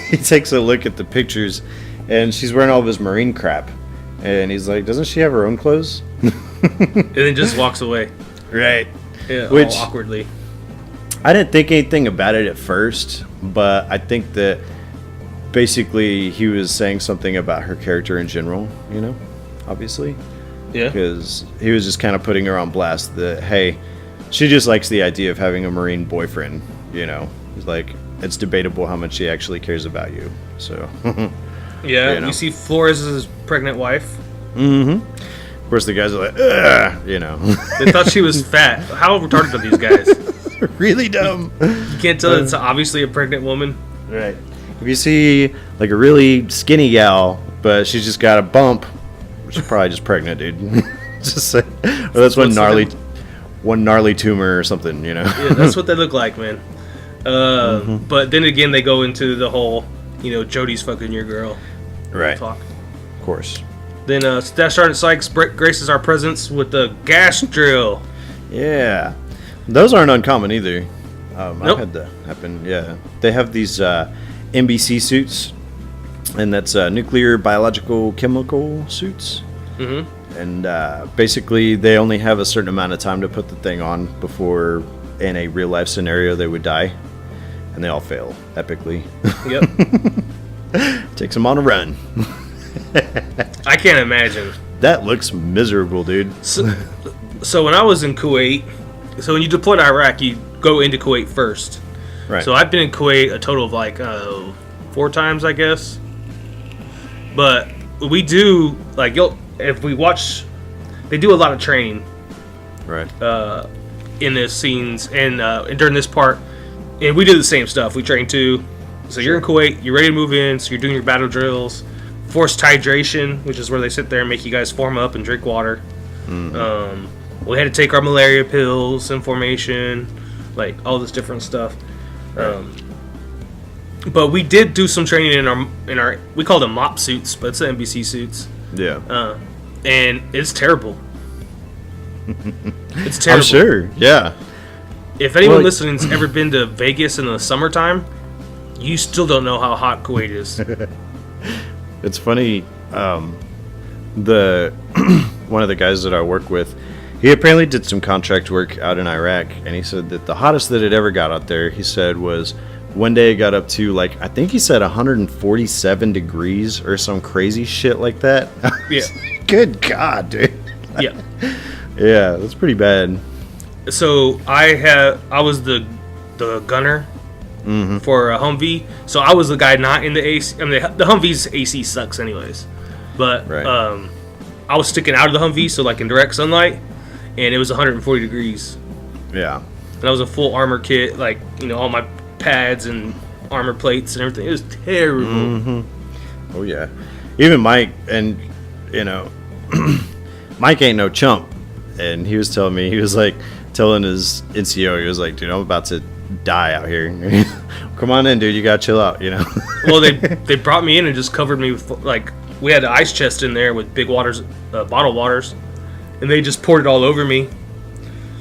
he takes a look at the pictures, and she's wearing all of his Marine crap. And he's like, doesn't she have her own clothes? And then just walks away. Right. Yeah, Which, all awkwardly. I didn't think anything about it at first, but I think that basically he was saying something about her character in general, you know, obviously. Yeah. Because he was just kind of putting her on blast that, hey, she just likes the idea of having a Marine boyfriend, you know. It's like, it's debatable how much she actually cares about you. So, yeah, you know. You see Flores' pregnant wife. Mm-hmm. Of course, the guys are like, ugh, you know. They thought she was fat. How retarded are these guys? Really dumb. You can't tell it's obviously a pregnant woman. Right. If you see, like, a really skinny gal, but she's just got a bump, she's probably just pregnant, dude. Just say, or that's one gnarly tumor or something, you know. Yeah, that's what they look like, man. But then again, they go into the whole, you know, Jody's fucking your girl. Right. Talk. Of course. Then Staff Sergeant Sykes graces our presence with the gas drill. Yeah. Those aren't uncommon either. Nope. I've had that happen, yeah. They have these NBC suits, and that's nuclear, biological, chemical suits. Mm-hmm. And basically, they only have a certain amount of time to put the thing on before, in a real-life scenario, they would die. And they all fail, epically. Yep. Takes them on a run. I can't imagine. That looks miserable, dude. So when I was in Kuwait, so when you deploy to Iraq, you go into Kuwait first. Right. So I've been in Kuwait a total of like 4 times, I guess. But we do, like, if we watch, they do a lot of training. Right. In the scenes and during this part, and we do the same stuff. We train too. So you're in Kuwait, you're ready to move in, so you're doing your battle drills, forced hydration, which is where they sit there and make you guys form up and drink water. Mm-hmm. We had to take our malaria pills in formation, like all this different stuff. Right. But we did do some training in our we call them MOP suits, but it's the NBC suits. Yeah. And it's terrible. It's terrible. I'm sure. Yeah. If anyone listening's ever been to Vegas in the summertime, you still don't know how hot Kuwait is. It's funny. The one of the guys that I work with, he apparently did some contract work out in Iraq, and he said that the hottest that it ever got out there, he said, was one day it got up to, like, I think he said 147 degrees or some crazy shit like that. Yeah. Good God, dude. Yeah. Yeah, that's pretty bad. So I was the gunner for a Humvee. So I was the guy not in the AC. I mean, the Humvee's AC sucks anyways. But right. I was sticking out of the Humvee, so like in direct sunlight, and it was 140 degrees. Yeah. And I was a full armor kit, like, you know, all my pads and armor plates and everything. It was terrible. Mm-hmm. Oh yeah. Even Mike, and you know, Mike ain't no chump, and he was telling me, he was like telling his NCO, he was like, dude, I'm about to die out here. Come on in, dude, you gotta chill out, you know. Well, they brought me in and just covered me with, like, we had an ice chest in there with big waters, bottled waters, and they just poured it all over me.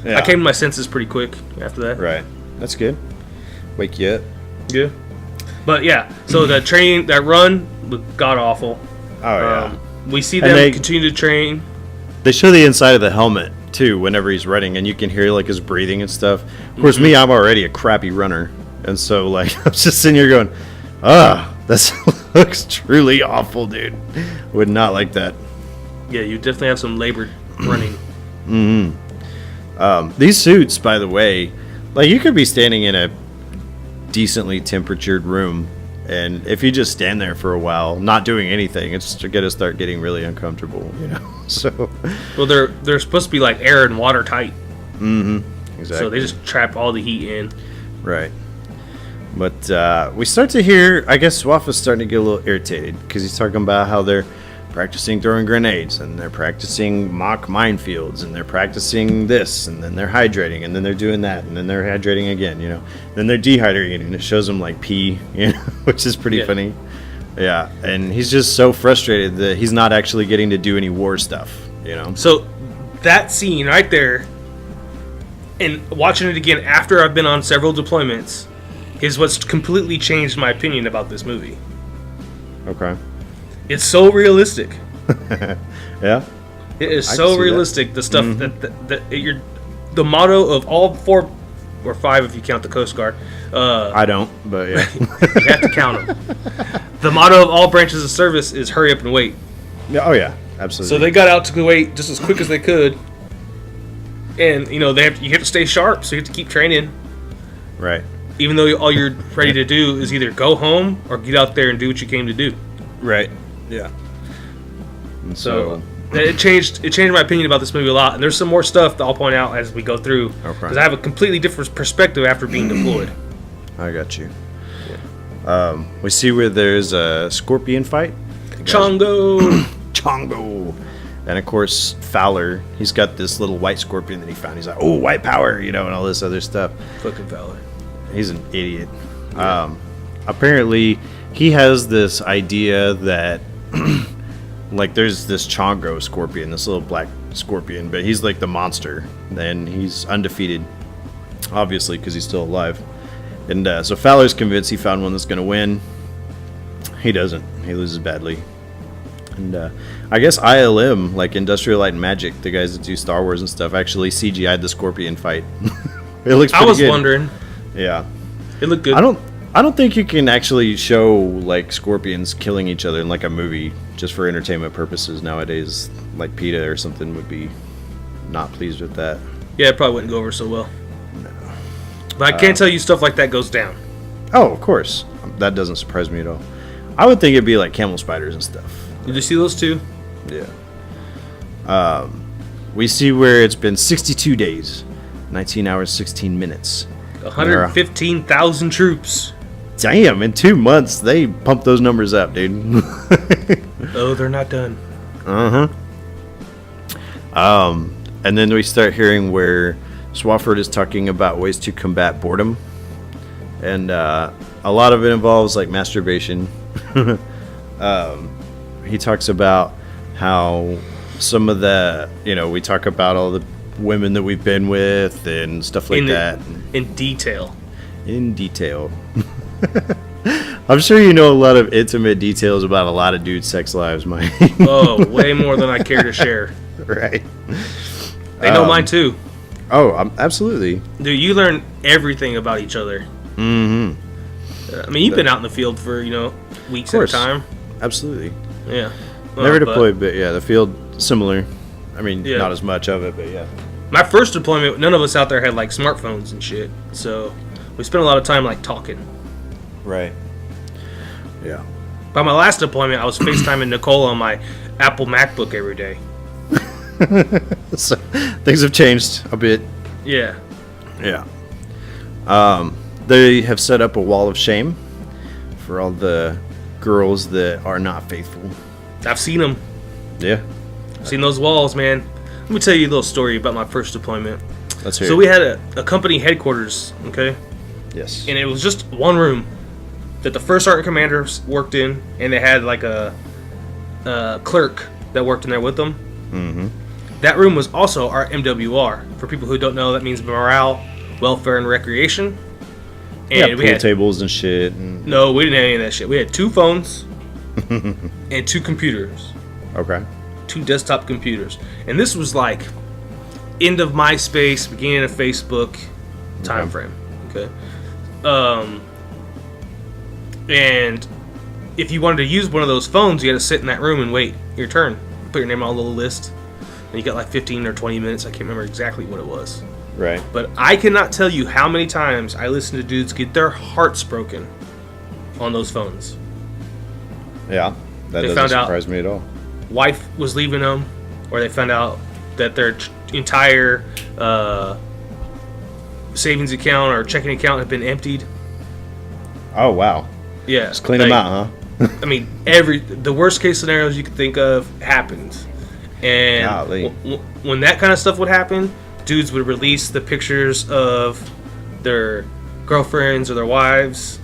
Yeah. I came to my senses pretty quick after that. Right. That's good. Wake you up. Yeah. But yeah, so the training, that run was god awful. Oh yeah. We see them continue to train. They show the inside of the helmet too whenever he's running, and you can hear like his breathing and stuff. Of course, me, I'm already a crappy runner, and so like I'm just sitting here going, this looks truly awful, dude. Would not like that. Yeah, you definitely have some labored running. Mm-hmm. These suits, by the way, like you could be standing in a decently temperatured room, and if you just stand there for a while not doing anything, it's going to start getting really uncomfortable, you know. So well, they're supposed to be like air and water tight. Exactly. So they just trap all the heat in. Right. But we start to hear, I guess Swafa's starting to get a little irritated because he's talking about how they're practicing throwing grenades, and they're practicing mock minefields, and they're practicing this, and then they're hydrating, and then they're doing that, and then they're hydrating again, you know. Then they're dehydrating, and it shows them like pee, you know, which is pretty funny. Yeah, and he's just so frustrated that he's not actually getting to do any war stuff, you know. So that scene right there, and watching it again after I've been on several deployments, is what's completely changed my opinion about this movie. Okay. It's so realistic. Yeah. It is so realistic. That. The stuff the motto of all 4 or 5, if you count the Coast Guard. I don't, but yeah. You have to count them. The motto of all branches of service is hurry up and wait. Oh yeah, absolutely. So they got out to Kuwait just as quick as they could, and you know you have to stay sharp, so you have to keep training. Right. Even though all you're ready to do is either go home or get out there and do what you came to do. Right. Yeah. And so it changed my opinion about this movie a lot, and there's some more stuff that I'll point out as we go through, because I have a completely different perspective after being deployed. I got you. Yeah. We see where there's a scorpion fight. Chongo. And of course Fowler, he's got this little white scorpion that he found. He's like, oh, white power, you know, and all this other stuff. Fucking Fowler. He's an idiot. Yeah. Apparently he has this idea that like there's this Chongo scorpion, this little black scorpion, but he's like the monster, and he's undefeated, obviously, because he's still alive. And so Fowler's convinced he found one that's going to win. He doesn't. He loses badly. And I guess ILM, like Industrial Light and Magic, the guys that do Star Wars and stuff, actually CGI'd the scorpion fight. It looks pretty good. I was wondering. Yeah. It looked good. I don't think you can actually show like scorpions killing each other in like a movie just for entertainment purposes nowadays. Like PETA or something would be not pleased with that. Yeah, it probably wouldn't go over so well. No. But I can't tell you stuff like that goes down. Oh, of course. That doesn't surprise me at all. I would think it'd be like camel spiders and stuff. Did you see those two? Yeah. We see where it's been 62 days, 19 hours, 16 minutes. 115,000 troops. Damn, in 2 months, they pumped those numbers up, dude. Oh, they're not done. And then we start hearing where Swafford is talking about ways to combat boredom. And a lot of it involves, like, masturbation. He talks about how some of the, you know, we talk about all the women that we've been with and stuff like that. In detail. I'm sure you know a lot of intimate details about a lot of dudes' sex lives, Mike. Oh, way more than I care to share. Right. They know mine too. Oh, absolutely. Dude, you learn everything about each other. Mm-hmm. I mean, you've been out in the field for, you know, weeks at a time. Absolutely. Yeah. Never deployed, but yeah, the field, similar. I mean, not as much of it, but yeah. My first deployment, none of us out there had, like, smartphones and shit. So we spent a lot of time, like, talking. Right. Yeah. By my last deployment, I was FaceTiming Nicole on my Apple MacBook every day. So things have changed a bit. Yeah. Yeah. They have set up a wall of shame for all the girls that are not faithful. I've seen them. Yeah. I've seen those walls, man. Let me tell you a little story about my first deployment. Let's hear So it. we had a company headquarters, okay? Yes. And it was just one room that the first sergeant commanders worked in, and they had like a clerk that worked in there with them. Mm-hmm. That room was also our MWR. For people who don't know, that means morale, welfare, and recreation. And Yeah, we pool had tables and shit. And... No, we didn't have any of that shit. We had 2 phones and 2 computers. Okay. 2 desktop computers. And this was like end of MySpace, beginning of Facebook time frame. Okay. And if you wanted to use one of those phones, you had to sit in that room and wait your turn. Put your name on a little list. And you got like 15 or 20 minutes. I can't remember exactly what it was. Right. But I cannot tell you how many times I listened to dudes get their hearts broken on those phones. Yeah. That They doesn't found out- surprise me at all. Wife was leaving them, or they found out that their entire savings account or checking account had been emptied. Oh, wow. Yeah. Just clean them out, huh? I mean, the worst case scenarios you could think of happened. And Golly. when that kind of stuff would happen, dudes would release the pictures of their girlfriends or their wives,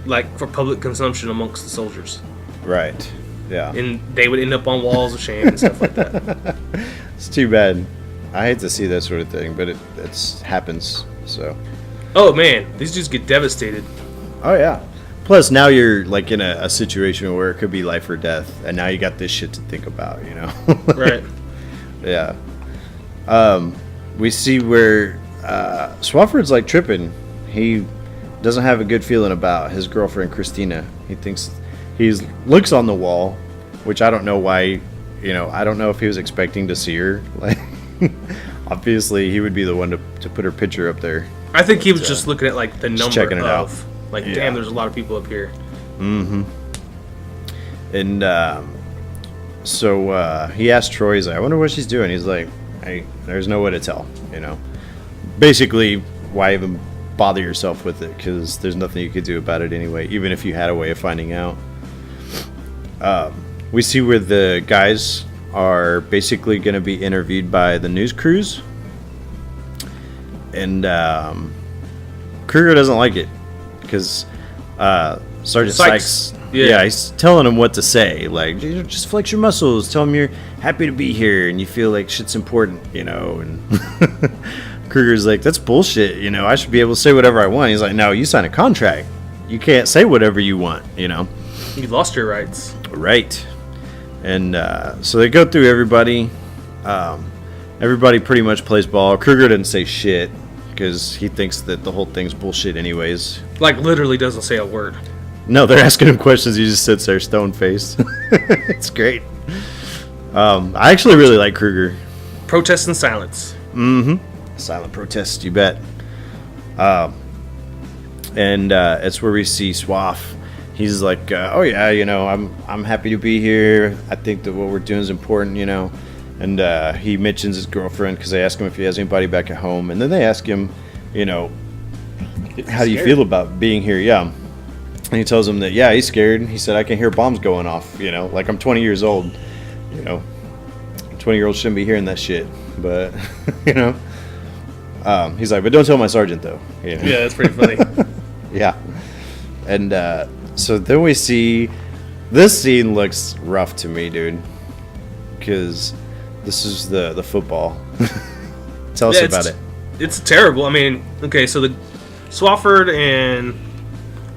like for public consumption amongst the soldiers. Right. Yeah. And they would end up on walls of shame and stuff like that. It's too bad. I hate to see that sort of thing, but it happens. So. Oh man, these dudes get devastated. Oh yeah. Plus, now you're like in a situation where it could be life or death, and now you got this shit to think about. You know. Right. Yeah. We see where Swafford's like tripping. He doesn't have a good feeling about his girlfriend Christina. He thinks he looks on the wall, which I don't know why. You know, I don't know if he was expecting to see her. Like, obviously, he would be the one to put her picture up there. I think he was just looking at like the number checking it of, out. like, Yeah. damn, there's a lot of people up here. Mm-hmm. And so he asked Troy, he's like, I wonder what she's doing. He's like, hey, there's no way to tell, you know. Basically, why even bother yourself with it? Because there's nothing you could do about it anyway, even if you had a way of finding out. We see where the guys are basically going to be interviewed by the news crews. And Kruger doesn't like it because Sergeant Sykes, Yeah. he's telling him what to say. Like, just flex your muscles. Tell him you're happy to be here and you feel like shit's important, you know. And Kruger's like, that's bullshit, you know. I should be able to say whatever I want. He's like, no, you signed a contract. You can't say whatever you want, you know. You lost your rights. Right. And so they go through everybody. Everybody pretty much plays ball. Kruger didn't say shit because he thinks that the whole thing's bullshit anyways. Like, literally doesn't say a word. No, they're asking him questions. He just sits there stone-faced. It's great. I actually really like Kruger. Protest in silence. Mm-hmm. Silent protest, you bet. And it's where we see Swaff. He's like, oh yeah, you know, I'm happy to be here. I think that what we're doing is important, you know. And he mentions his girlfriend because they ask him if he has anybody back at home. And then they ask him, you know, how do you feel about being here? Yeah. And he tells them that, yeah, he's scared. He said, I can hear bombs going off, you know, like I'm 20 years old. You know, 20-year-olds shouldn't be hearing that shit. But, you know, he's like, but don't tell my sergeant, though. You know? Yeah, that's pretty funny. Yeah. And so then we see, this scene looks rough to me, dude. Because this is the football. Tell us about it. It's terrible. I mean, okay, so the Swafford and,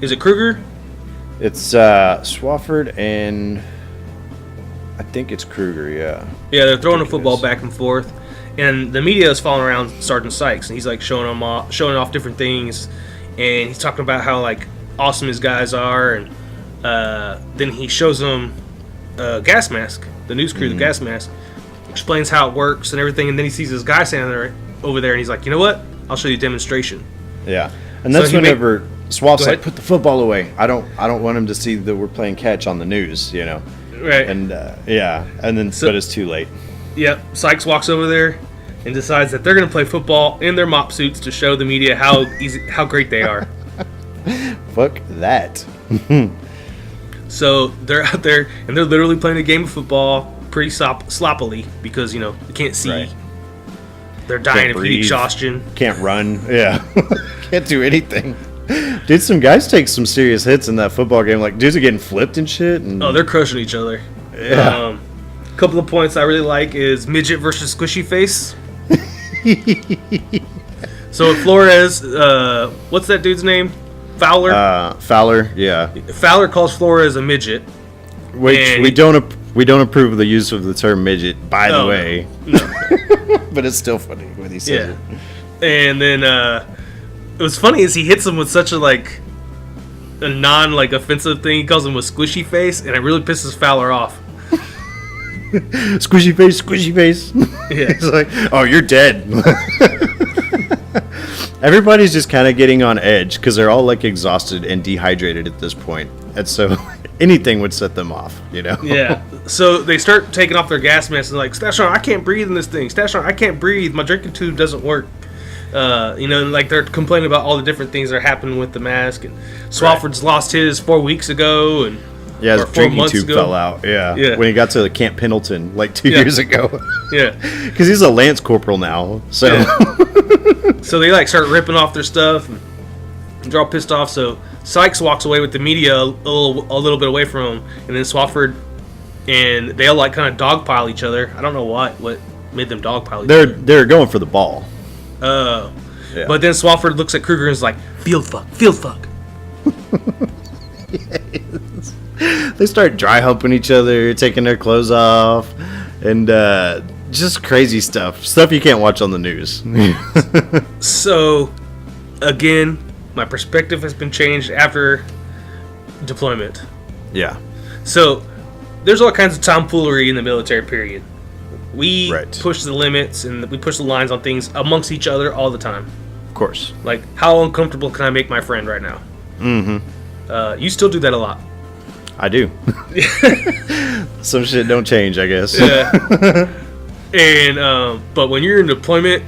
is it Kruger? It's Swafford and I think it's Kruger, yeah. Yeah, they're throwing a football back and forth, and the media is following around Sergeant Sykes, and he's like showing off different things, and he's talking about how like awesome his guys are, and then he shows them a gas mask, the news crew, the gas mask, explains how it works and everything, and then he sees this guy standing there over there, and he's like, you know what? I'll show you a demonstration. Yeah, and that's So whenever Swaff's Go like, ahead. put the football away. I don't want him to see that we're playing catch on the news, you know. Right. And yeah, and then but it's too late. Yep, Sykes walks over there and decides that they're going to play football in their mop suits to show the media how great they are. Fuck that. So they're out there and they're literally playing a game of football pretty sloppily because, you can't see. Right. They're dying Can't of breathe. heat exhaustion. Can't run. Yeah. Can't do anything. Dude, some guys take some serious hits in that football game. Like, dudes are getting flipped and shit. And Oh, they're crushing each other. Yeah. A couple of points I really like is midget versus squishy face. So Flores, what's that dude's name? Fowler? Fowler, yeah. Fowler calls Flores a midget. Which we don't approve of the use of the term midget, by the way. No. But it's still funny when he says it. And then it was funny is he hits him with such a non offensive thing. He calls him a squishy face, and it really pisses Fowler off. Squishy face, squishy face. Yeah. He's like, oh, you're dead. Everybody's just kind of getting on edge because they're all like exhausted and dehydrated at this point. And so anything would set them off, Yeah. So they start taking off their gas masks and like, Stashon, I can't breathe in this thing. Stashon, I can't breathe. My drinking tube doesn't work. And like they're complaining about all the different things that are happening with the mask. And Swafford's lost his 4 weeks ago. And yeah, his 4 drinking months tube ago. fell out. Yeah. When he got to Camp Pendleton like 2 years ago. Yeah. Because he's a Lance Corporal now. So So they like start ripping off their stuff. And they're all pissed off. So Sykes walks away with the media a little bit away from him. And then Swafford and they all like kind of dogpile each other. I don't know what made them dogpile each other. they're going for the ball. Oh. Yeah. But then Swafford looks at Kruger and is like, field fuck. Yes. They start dry humping each other, taking their clothes off, and just crazy stuff you can't watch on the news. So, again, my perspective has been changed after deployment. Yeah. So, there's all kinds of tomfoolery in the military period. We push the limits and we push the lines on things amongst each other all the time. Of course. Like, how uncomfortable can I make my friend right now? Mm-hmm. You still do that a lot. I do. Some shit don't change, I guess. Yeah. And but when you're in deployment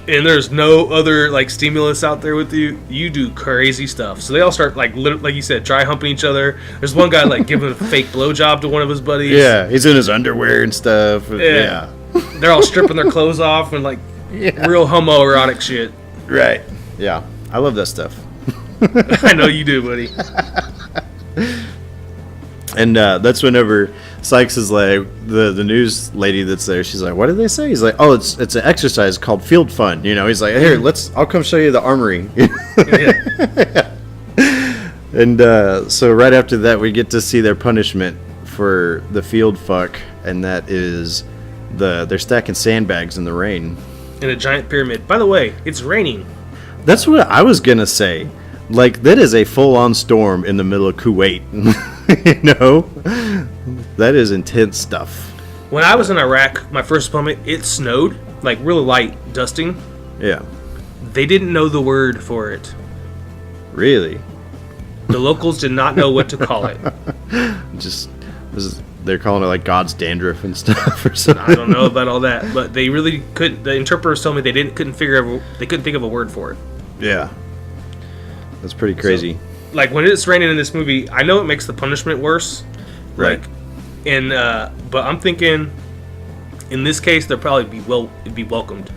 and there's no other like stimulus out there with you, you do crazy stuff. So they all start like you said, dry humping each other. There's one guy like giving a fake blowjob to one of his buddies. Yeah, he's in his underwear and stuff. Yeah. They're all stripping their clothes off and like real homoerotic shit. Right. Yeah. I love that stuff. I know you do, buddy. And that's whenever Sykes is like, the news lady that's there, she's like, what did they say? He's like, oh, it's an exercise called Field Fun. He's like, here, I'll come show you the armory. And so right after that, we get to see their punishment for the field fuck, and that is they're stacking sandbags in the rain. In a giant pyramid. By the way, it's raining. That's what I was going to say. Like, that is a full-on storm in the middle of Kuwait. That is intense stuff. When I was in Iraq, my first deployment, it snowed, like really light dusting. Yeah. They didn't know the word for it. Really? The locals did not know what to call it. They're calling it like God's dandruff and stuff or something. I don't know about all that, but they really couldn't. The interpreters told me they couldn't think of a word for it. Yeah. That's pretty crazy. So, like when it's raining in this movie, I know it makes the punishment worse. Right. But I'm thinking, in this case, they'll probably be welcomed.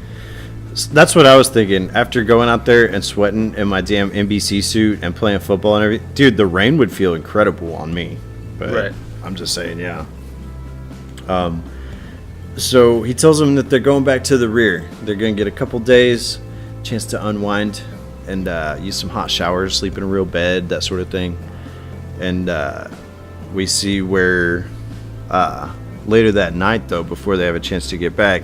That's what I was thinking. After going out there and sweating in my damn NBC suit and playing football and everything, dude, the rain would feel incredible on me. But right. I'm just saying, yeah. So he tells them that they're going back to the rear. They're going to get a couple days, chance to unwind and use some hot showers, sleep in a real bed, that sort of thing. And we see where later that night, though, before they have a chance to get back,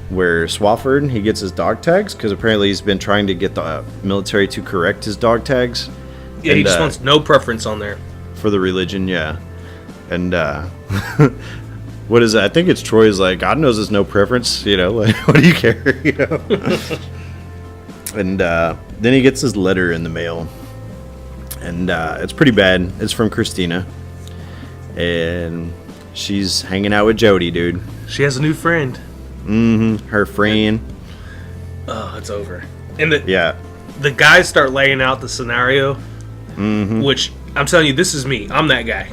where Swafford, he gets his dog tags, because apparently he's been trying to get the military to correct his dog tags. Yeah, he just wants no preference on there. For the religion, yeah. And what is that? I think it's Troy's like, God knows there's no preference, like, what do you care, And then he gets his letter in the mail. And it's pretty bad. It's from Christina. And She's hanging out with Jody, dude. She has a new friend. Her friend. Oh, it's over. And Yeah. the guys start laying out the scenario, which I'm telling you, this is me. I'm that guy.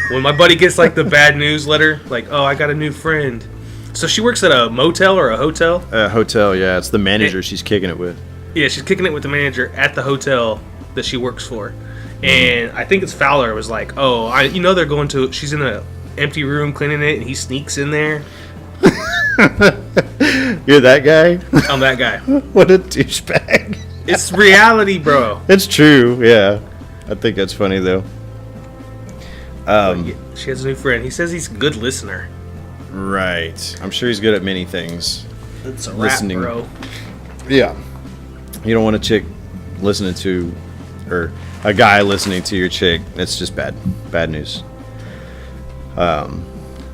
When my buddy gets like the bad news letter, like, oh, I got a new friend. So she works at a motel or a hotel? A hotel, yeah. It's the manager she's kicking it with. Yeah, she's kicking it with the manager at the hotel that she works for. And I think it's Fowler was like, oh, they're going to, she's in an empty room cleaning it, and he sneaks in there. You're that guy? I'm that guy. What a douchebag. It's reality, bro. It's true, yeah. I think that's funny, though. She has a new friend. He says he's a good listener. Right. I'm sure he's good at many things. It's a rap, bro. Yeah. You don't want a chick listening to, or a guy listening to your chick. It's just bad news.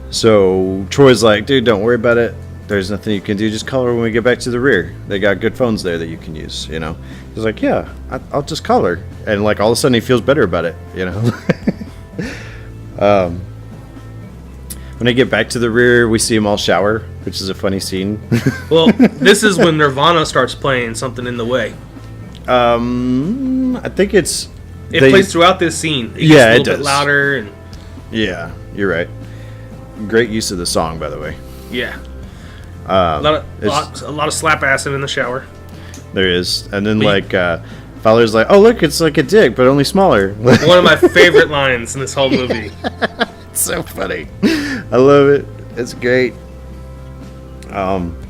So Troy's like, dude, don't worry about it. There's nothing you can do. Just call her when we get back to the rear. They got good phones there that you can use, you know. He's like, yeah, I'll just call her. And like all of a sudden he feels better about it, you know. When they get back to the rear, we see them all shower, which is a funny scene. Well, this is when Nirvana starts playing Something in the Way. I think it plays throughout this scene. It gets a little bit louder. And yeah, you're right. Great use of the song, by the way. Yeah. A lot of slap acid in the shower. There is. And then Fowler's like, oh, look, it's like a dick, but only smaller. One of my favorite lines in this whole movie. It's so funny. I love it. It's great. Swafford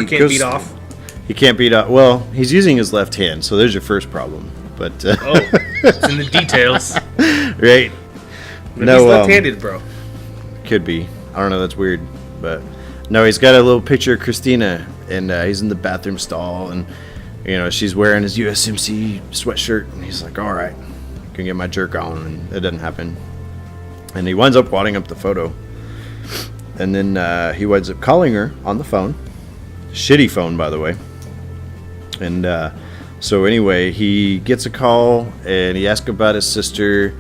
can't beat off. He can't beat off. Well, he's using his left hand, so there's your first problem. But it's in the details. Right. But he's left-handed, bro. Could be. I don't know. That's weird. But no, he's got a little picture of Christina, and he's in the bathroom stall, and she's wearing his USMC sweatshirt, and he's like, all right, I can get my jerk on, and it doesn't happen. And he winds up wadding up the photo. And then he winds up calling her on the phone. Shitty phone, by the way. And so anyway, he gets a call, and he asks about his sister,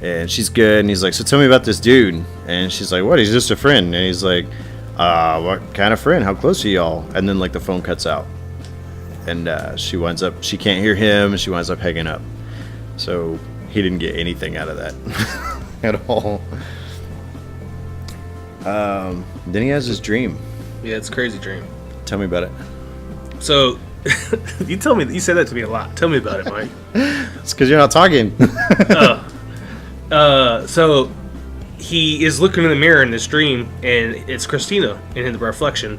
and she's good. And he's like, so tell me about this dude. And she's like, what? He's just a friend. And he's like, what kind of friend? How close are y'all? And then the phone cuts out. And she can't hear him, and she winds up hanging up. So he didn't get anything out of that at all. Then he has his dream. Yeah, it's a crazy dream. Tell me about it. So, you said that to me a lot. Tell me about it, Mike. It's because you're not talking. So he is looking in the mirror in this dream, and it's Christina in the reflection.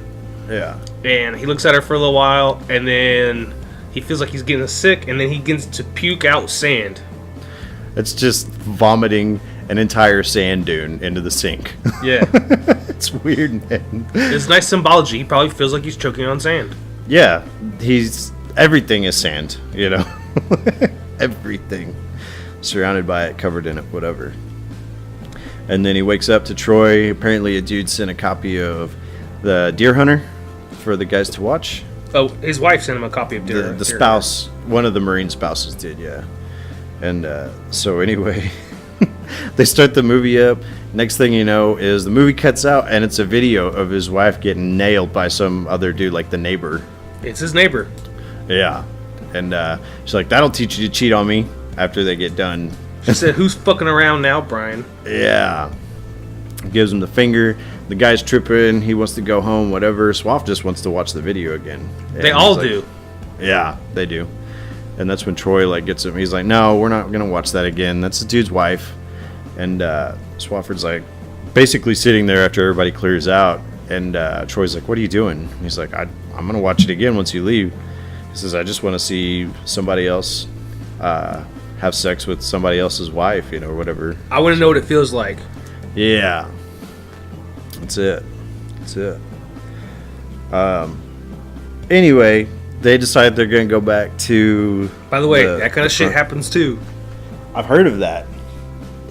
Yeah. And he looks at her for a little while, and then he feels like he's getting sick, and then he begins to puke out sand. It's just vomiting an entire sand dune into the sink. Yeah. It's weird, man. It's nice symbology. He probably feels like he's choking on sand. Yeah. Everything is sand, Everything. Surrounded by it, covered in it, whatever. And then he wakes up to Troy. Apparently a dude sent a copy of The Deer Hunter for the guys to watch. Oh, his wife sent him a copy of Deer Hunter. The spouse, one of the Marine spouses did, yeah. And so anyway, they start the movie up. Next thing you know is the movie cuts out, and it's a video of his wife getting nailed by some other dude, like the neighbor. It's his neighbor. Yeah. And she's like, that'll teach you to cheat on me after they get done. She said, who's fucking around now, Brian? Yeah. Gives him the finger. The guy's tripping. He wants to go home, whatever. Swaff just wants to watch the video again. And they all do. Yeah, they do. And that's when Troy gets him. He's like, no, we're not going to watch that again. That's the dude's wife. And Swafford's basically sitting there after everybody clears out. And Troy's like, what are you doing? And he's like, I'm going to watch it again once you leave. He says, I just want to see somebody else have sex with somebody else's wife, or whatever. I want to know what it feels like. Yeah. That's it. Anyway, they decide they're going to go back to... By the way, that kind of shit happens too. I've heard of that.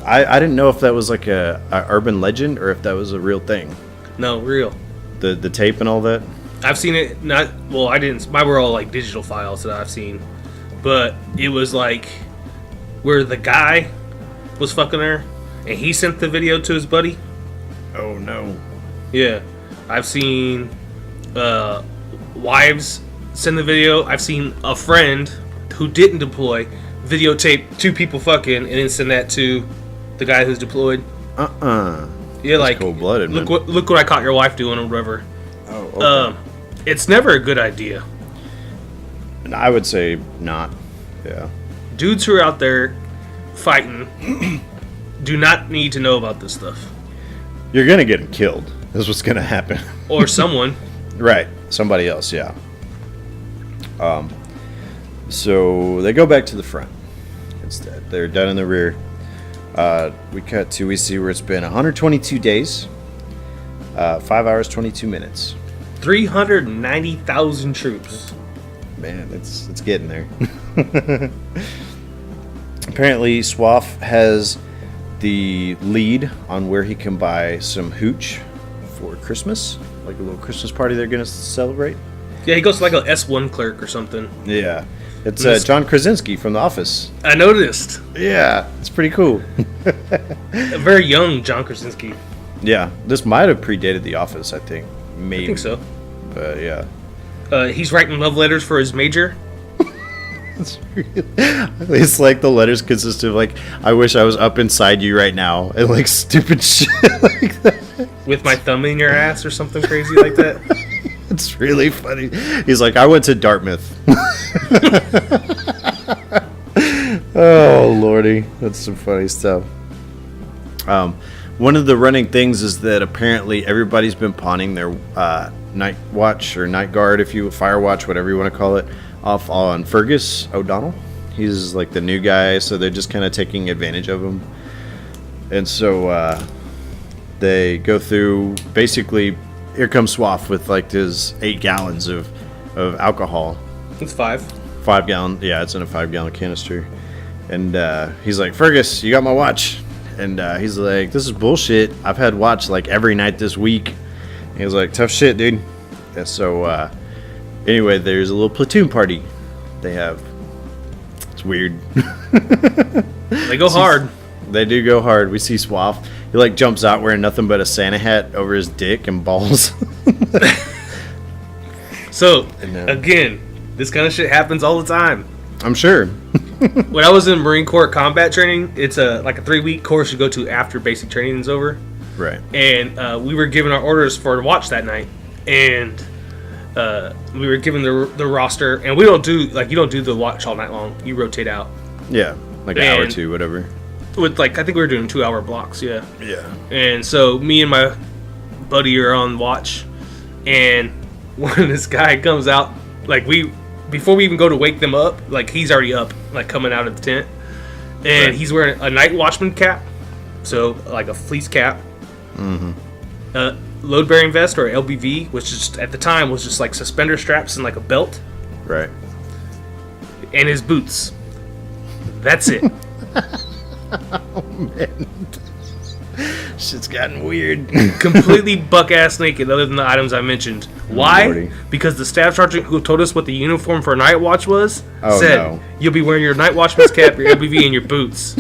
I didn't know if that was like a urban legend or if that was a real thing. No, real. The tape and all that? I've seen it. I didn't. Mine were all digital files that I've seen. But it was where the guy was fucking her, and he sent the video to his buddy. Oh no. Yeah, I've seen wives send the video. I've seen a friend who didn't deploy videotape two people fucking and then send that to the guy who's deployed. Yeah, That's like cold-blooded, man. look what I caught your wife doing or whatever. Oh, okay. It's never a good idea. I would say not. Yeah. Dudes who are out there fighting do not need to know about this stuff. You're gonna get him killed. That's what's gonna happen. Or someone. Right. Somebody else, yeah. So they go back to the front instead. They're done in the rear. We see where it's been 122 days, 5 hours, 22 minutes. 390,000 troops. Man, it's getting there. Apparently, Swaff has the lead on where he can buy some hooch for Christmas, like a little Christmas party they're going to celebrate. Yeah, he goes to like a S1 clerk or something. Yeah. It's John Krasinski from The Office. I noticed. Yeah, it's pretty cool. A very young John Krasinski. Yeah, this might have predated The Office, I think. Maybe. I think so. But yeah. He's writing love letters for his major. It's like the letters consist of like, I wish I was up inside you right now, and like stupid shit like that. With my thumb in your ass or something crazy like that. It's really funny. He's like, I went to Dartmouth. Oh lordy, that's some funny stuff. One of the running things is that apparently everybody's been pawning their night watch or night guard, fire watch, whatever you want to call it, off on Fergus O'Donnell. He's like the new guy, so they're just kind of taking advantage of him. And so they go through, basically, here comes Swaff with like his 8 gallons of alcohol. It's 5. 5 gallon, yeah, it's in a 5-gallon canister. And he's like, Fergus, you got my watch? And he's like, this is bullshit. I've had watch like every night this week. And he was like, tough shit, dude. And so anyway, there's a little platoon party they have. It's weird. They go hard. They do go hard. We see Swaff. He like jumps out wearing nothing but a Santa hat over his dick and balls. So, again, this kind of shit happens all the time. I'm sure. When I was in Marine Corps combat training, it's like a 3-week course you go to after basic training is over. Right. And we were given our orders for watch that night. And we were given the roster. And we don't do, you don't do the watch all night long. You rotate out. Yeah. Like an hour or two, whatever. With I think we were doing 2-hour blocks, yeah. Yeah. And so me and my buddy are on watch. And when this guy comes out, before we even go to wake them up, he's already up, coming out of the tent. And right. He's wearing a night watchman cap. So, like a fleece cap. Mm-hmm. Load-bearing vest, or LBV, which is, at the time, was just like suspender straps and like a belt. Right. And his boots. That's it. Oh, man. Shit's gotten weird. Completely buck-ass naked, other than the items I mentioned. Why? Lordy. Because the staff sergeant who told us what the uniform for a night watch was said, you'll be wearing your night watchman's cap, your LBV, and your boots.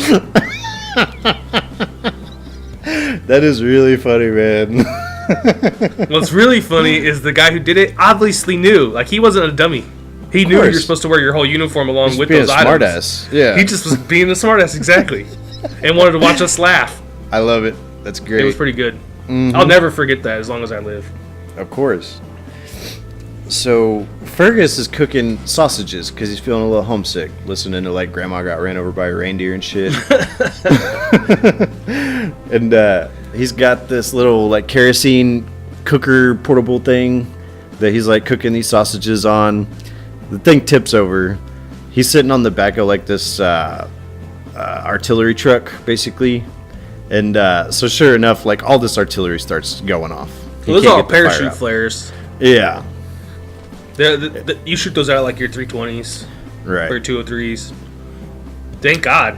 That is really funny, man. What's really funny is the guy who did it obviously knew. He wasn't a dummy. He knew you're supposed to wear your whole uniform along with those items. Smartass. Yeah. He just was being a smartass, exactly. And wanted to watch us laugh. I love it. That's great. It was pretty good. Mm-hmm. I'll never forget that as long as I live. Of course. So Fergus is cooking sausages because he's feeling a little homesick, listening to Grandma got ran over by a reindeer and shit. And he's got this little kerosene cooker portable thing that he's cooking these sausages on. The thing tips over. He's sitting on the back of this artillery truck, basically. And so sure enough, all this artillery starts going off. Those are all parachute flares. Yeah. You shoot those out your 320s. Right. Or 203s. Thank God.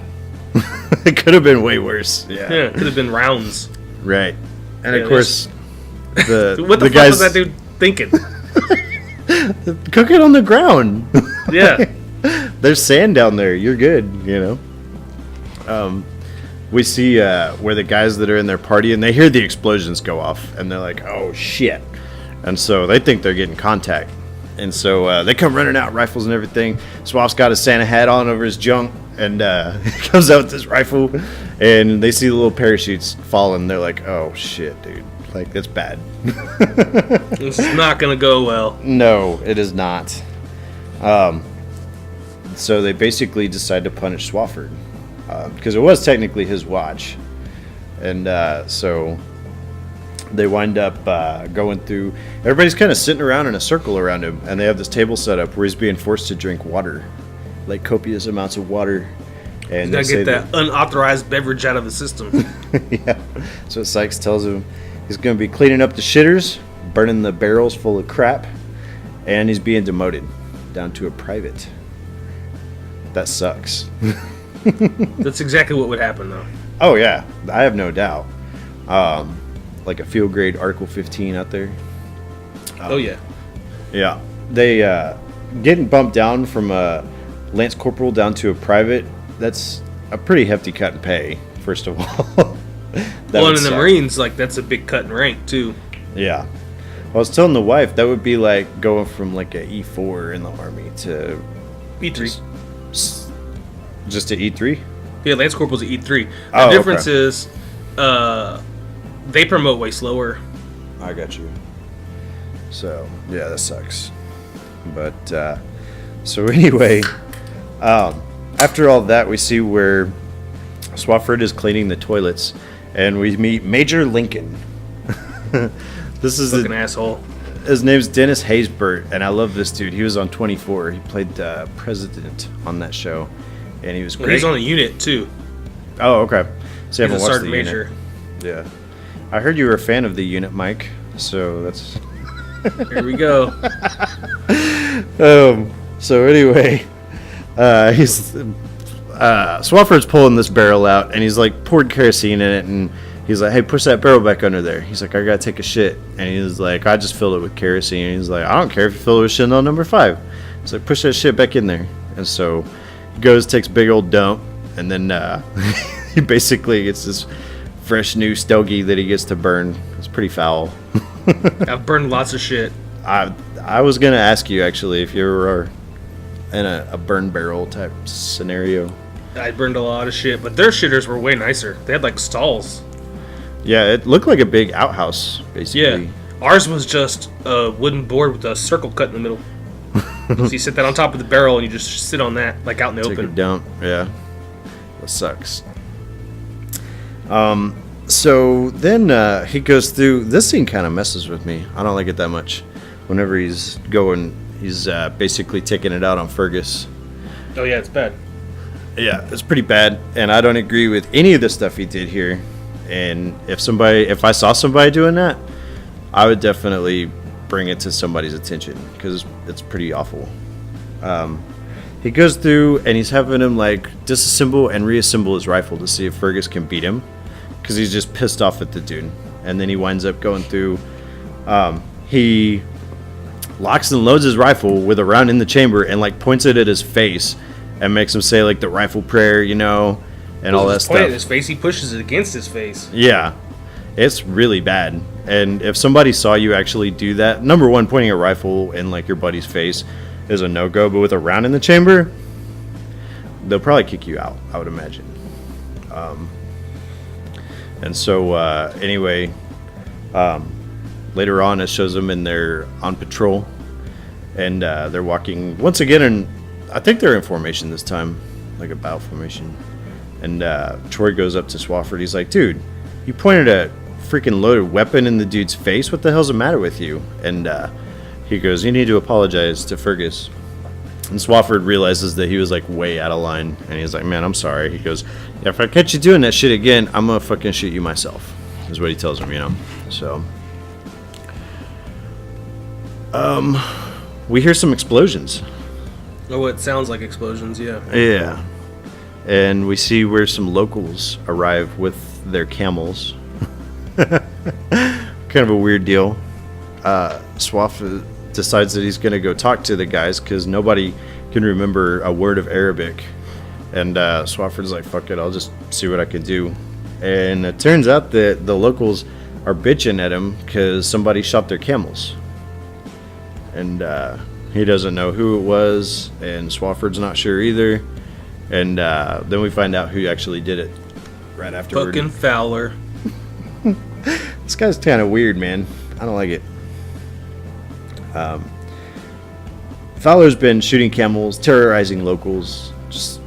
It could have been way worse. Yeah. Yeah, it could have been rounds. Right. And of course, what the fuck was that dude thinking? Cook it on the ground. Yeah. There's sand down there. You're good, we see where the guys that are in their party, and they hear the explosions go off, and they're like, oh shit. And so they think they're getting contact. And so they come running out, rifles and everything. Swaff's got a Santa hat on over his junk, and he comes out with this rifle, and they see the little parachutes falling. They're like, oh shit, dude. Like, that's bad. This is not going to go well. No, it is not. So they basically decide to punish Swafford. Because it was technically his watch. And so they wind up going through. Everybody's kind of sitting around in a circle around him, and they have this table set up where he's being forced to drink water, like copious amounts of water. And he's got to get that unauthorized beverage out of the system. Yeah. So Sykes tells him he's going to be cleaning up the shitters, burning the barrels full of crap, and he's being demoted down to a private. That sucks. That's exactly what would happen, though. Oh, yeah. I have no doubt. Like a field grade Article 15 out there. Oh, yeah. Yeah. They getting bumped down from a Lance Corporal down to a private, that's a pretty hefty cut in pay, first of all. Well, and in the Marines, like, that's a big cut in rank, too. Yeah. I was telling the wife, that would be like going from like a E4 in the Army to... E3. Just to E3? Yeah, Lance Corporal's an E3. The Oh, difference okay. is they promote way slower. I got you. So, yeah, that sucks. But, so anyway, after all that, we see where Swafford is cleaning the toilets, and we meet Major Lincoln. This is Fucking asshole. His name's Dennis Haysbert, and I love this dude. He was on 24. He played President on that show, and he was great. He's on a unit, too. Oh, okay. So you haven't He's a watched sergeant the major. unit. Yeah. I heard you were a fan of the unit, Mike, so that's... Here we go. So anyway, Swafford's pulling this barrel out, and he's like poured kerosene in it, and he's like, hey, push that barrel back under there. He's like, I gotta take a shit. And he's like, I just filled it with kerosene. And he's like, I don't care if you fill it with Chanel number 5. He's like, push that shit back in there. And so he goes, takes a big old dump, and then he basically gets this fresh new stogie that he gets to burn. It's pretty foul. I've burned lots of shit. I was gonna ask you actually if you were in a burn barrel type scenario. I burned a lot of shit, but their shitters were way nicer. They had like stalls. Yeah, it looked like a big outhouse, basically. Yeah. Ours was just a wooden board with a circle cut in the middle. So you sit that on top of the barrel and you just sit on that, like out in the Take open. a dump, yeah. That sucks. So then he goes through. This scene kind of messes with me. I don't like it that much. Whenever he's basically taking it out on Fergus. Oh yeah, it's bad. Yeah, it's pretty bad, and I don't agree with any of the stuff he did here. And if I saw somebody doing that, I would definitely bring it to somebody's attention because it's pretty awful. He goes through and he's having him like disassemble and reassemble his rifle to see if Fergus can beat him because he's just pissed off at the dude. And then he winds up going through. He locks and loads his rifle with a round in the chamber and like points it at his face and makes him say like the rifle prayer, and all that stuff. Point at his face, he pushes it against his face. Yeah, it's really bad. And if somebody saw you actually do that, number one, pointing a rifle in like your buddy's face is a no-go. But with a round in the chamber, they'll probably kick you out, I would imagine. And so anyway, later on it shows them and they're on patrol, and they're walking once again, and I think they're in formation this time, like a battle formation. And Troy goes up to Swafford. He's like, dude, you pointed a freaking loaded weapon in the dude's face. What the hell's the matter with you? And he goes, you need to apologize to Fergus. And Swafford realizes that he was like way out of line. And he's like, man, I'm sorry. He goes, if I catch you doing that shit again, I'm going to fucking shoot you myself. Is what he tells him, So, we hear some explosions. Oh, it sounds like explosions, yeah. Yeah. And we see where some locals arrive with their camels. Kind of a weird deal. Swaff decides that he's going to go talk to the guys because nobody can remember a word of Arabic. And Swafford's like, fuck it, I'll just see what I can do. And it turns out that the locals are bitching at him because somebody shot their camels. And he doesn't know who it was, and Swafford's not sure either. And then we find out who actually did it right afterward. Fucking Fowler. This guy's kind of weird, man. I don't like it. Fowler's been shooting camels, terrorizing locals, just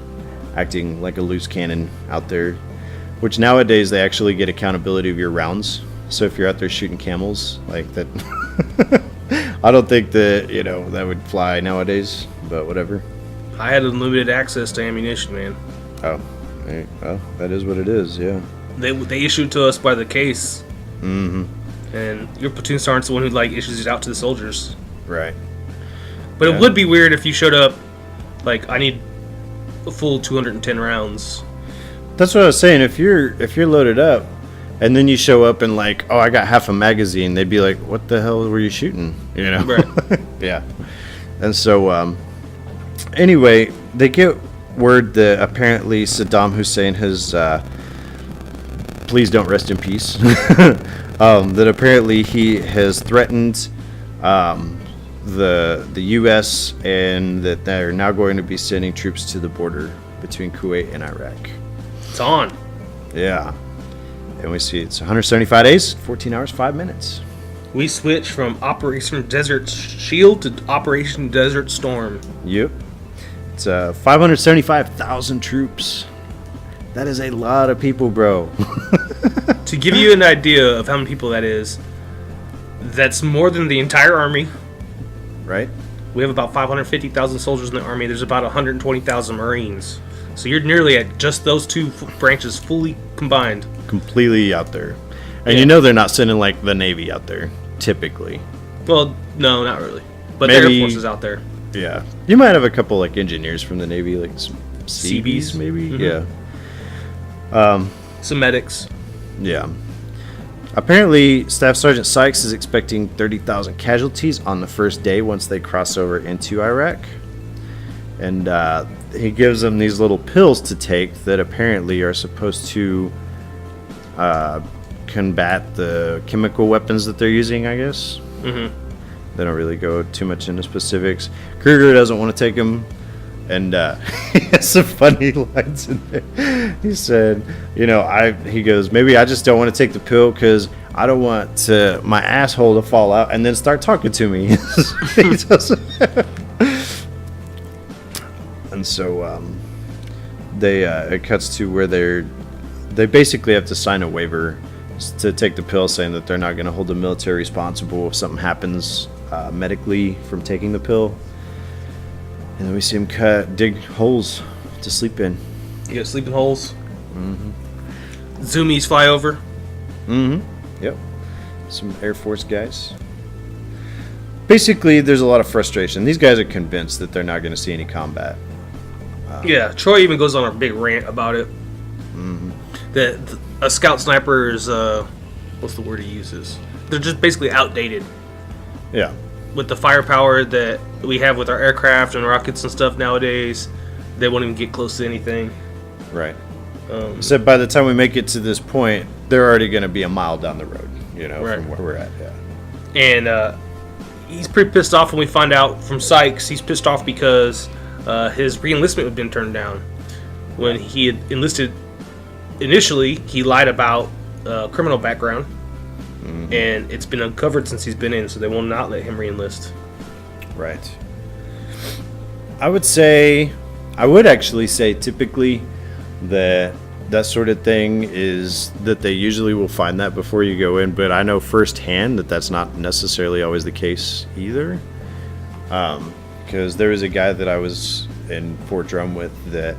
acting like a loose cannon out there. Which nowadays they actually get accountability of your rounds. So if you're out there shooting camels, like that, I don't think that that would fly nowadays. But whatever. I had unlimited access to ammunition, man. Oh, well, that is what it is. Yeah. They issued to us by the case. Mm-hmm. And your platoon sergeant's the one who issues it out to the soldiers. Right. But it would be weird if you showed up I need a full 210 rounds. That's what I was saying. If you're loaded up, and then you show up and I got half a magazine, they'd be like, "What the hell were you shooting?" Right. Yeah. And so, anyway, they get word that apparently Saddam Hussein has, please don't rest in peace. That apparently he has threatened the U.S. and that they're now going to be sending troops to the border between Kuwait and Iraq. It's on. Yeah. And we see it's 175 days, 14 hours, 5 minutes. We switch from Operation Desert Shield to Operation Desert Storm. Yep. It's 575,000 troops. That is a lot of people, bro. To give you an idea of how many people that is, that's more than the entire army. Right. We have about 550,000 soldiers in the army. There's about 120,000 Marines. So you're nearly at just those two branches fully combined. Completely out there. And they're not sending the Navy out there, typically. Well, no, not really. But Maybe, the Air Force is out there. Yeah. You might have a couple engineers from the Navy, Seabees, maybe? Mm-hmm. Yeah. Some medics. Yeah. Apparently, Staff Sergeant Sykes is expecting 30,000 casualties on the first day once they cross over into Iraq. And he gives them these little pills to take that apparently are supposed to combat the chemical weapons that they're using, I guess. Mm-hmm. They don't really go too much into specifics. Kruger doesn't want to take them. And he has some funny lines in there. He said, he goes, maybe I just don't want to take the pill because I don't want my asshole to fall out and then start talking to me. And so it cuts to where they basically have to sign a waiver to take the pill, saying that they're not going to hold the military responsible if something happens medically from taking the pill. And then we see him dig holes to sleep in. You got sleeping holes. Mm-hmm. Zoomies fly over. Mm-hmm. Yep. Some Air Force guys. Basically, there's a lot of frustration. These guys are convinced that they're not going to see any combat. Yeah, Troy even goes on a big rant about it. Mm-hmm. That a scout sniper is, what's the word he uses? They're just basically outdated. Yeah. With the firepower that we have with our aircraft and rockets and stuff nowadays, they won't even get close to anything. Right. So by the time we make it to this point, they're already going to be a mile down the road, right. From where we're at. Yeah. And he's pretty pissed off when we find out from Sykes. He's pissed off because his re-enlistment had been turned down. When he had enlisted initially, he lied about criminal background. Mm-hmm. And it's been uncovered since he's been in, so they will not let him re-enlist. Right. I would actually say typically that sort of thing is that they usually will find that before you go in, but I know firsthand that that's not necessarily always the case either. Because there was a guy that I was in Fort Drum with that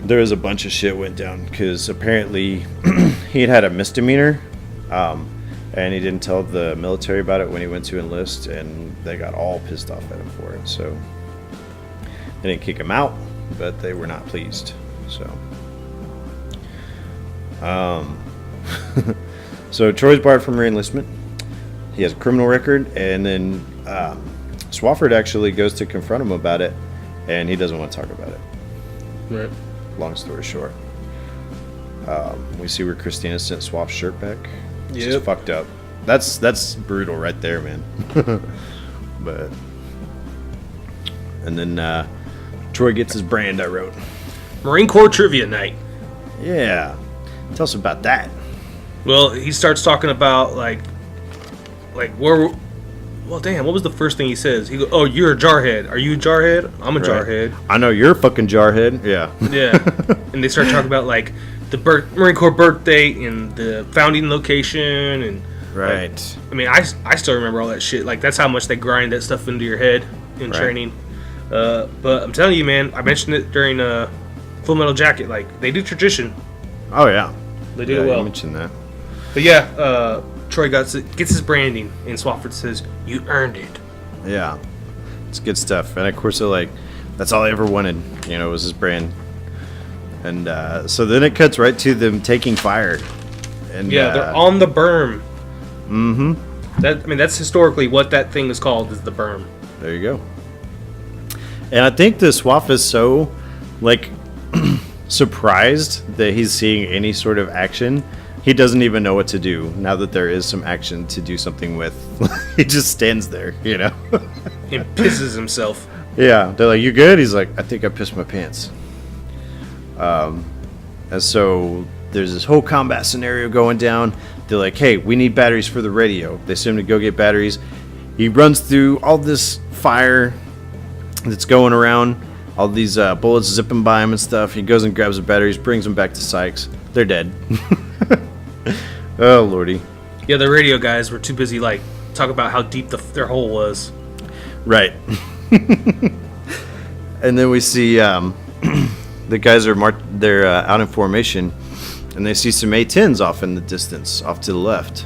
there was a bunch of shit went down because apparently he had a misdemeanor. And he didn't tell the military about it when he went to enlist, and they got all pissed off at him for it. So they didn't kick him out, but they were not pleased. So, so Troy's barred from re-enlistment. He has a criminal record, and then Swafford actually goes to confront him about it, and he doesn't want to talk about it. Right. long story short. We see where Christina sent Swaff's shirt back. It's Yep. just fucked up. That's brutal right there, man. But and then Troy gets his brand. I wrote. Marine Corps trivia night. Yeah, tell us about that. Well, he starts talking about like where. Well, damn, what was the first thing he says? He goes, "Oh, you're a Jarhead. Are you a Jarhead? I'm a Jarhead." I know you're a fucking Jarhead. Yeah. Yeah. And they start talking about like the Marine Corps birth date and the founding location and Right. like, I mean, I still remember all that shit. Like that's how much they grind that stuff into your head in training. But I'm telling you, man, I mentioned it during Full Metal Jacket. Like they do tradition. Oh yeah. They do You well. mentioned that. But yeah, Troy gets his branding, and Swafford says, "You earned it." Yeah, it's good stuff. And of course, they're like, that's all I ever wanted. You know, was his brand. And so then it cuts right to them taking fire. And Yeah, they're on the berm. Mm-hmm. That's historically what that thing is called, is the berm. There you go. And I think the Swaff is so, like, surprised that he's seeing any sort of action. He doesn't even know what to do now that there is some action to do something with. He just stands there, you know. He pisses himself. Yeah, they're like, "You good?" He's like, "I think I pissed my pants." And so there's this whole combat scenario going down. They're like, "Hey, we need batteries for the radio." They send him to go get batteries. He runs through all this fire that's going around, all these bullets zipping by him and stuff. He goes and grabs the batteries, brings them back to Sykes. They're dead. Oh, lordy. Yeah, the radio guys were too busy, like, talk about how deep their hole was. Right. And then we see the guys they're out in formation, and they see some A-10s off in the distance, off to the left.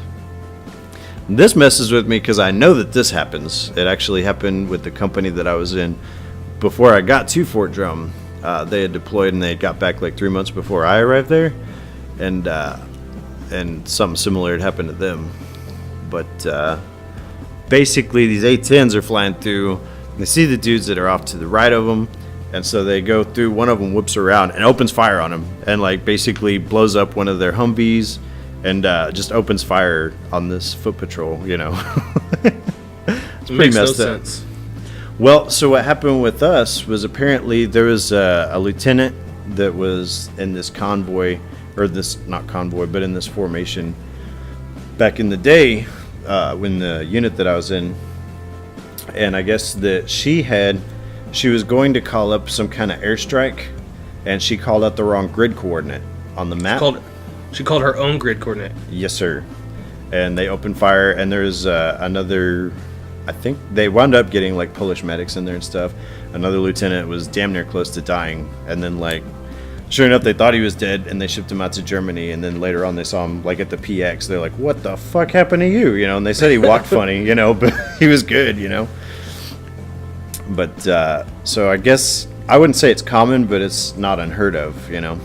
This messes with me because I know that this happens. It actually happened with the company that I was in before I got to Fort Drum. They had deployed and they had got back like 3 months before I arrived there, and something similar had happened to them. But basically, these A-10s are flying through. They see the dudes that are off to the right of them, and so they go through. One of them whips around and opens fire on them, and like basically blows up one of their Humvees, and just opens fire on this foot patrol. You know, it's pretty messed up. Sense. Well, so what happened with us was apparently there was a lieutenant that was in this convoy, or this, not convoy, but in this formation back in the day when the unit that I was in. And I guess that she was going to call up some kind of airstrike, and she called out the wrong grid coordinate on the map. She called her own grid coordinate. Yes, sir. And they opened fire, and there's another, I think they wound up getting like Polish medics in there and stuff. Another lieutenant was damn near close to dying, and then like, sure enough, they thought he was dead, and they shipped him out to Germany. And then later on, they saw him like at the PX. They're like, "What the fuck happened to you?" You know, and they said he walked funny, you know, but he was good, you know. But so I guess I wouldn't say it's common, but it's not unheard of, you know.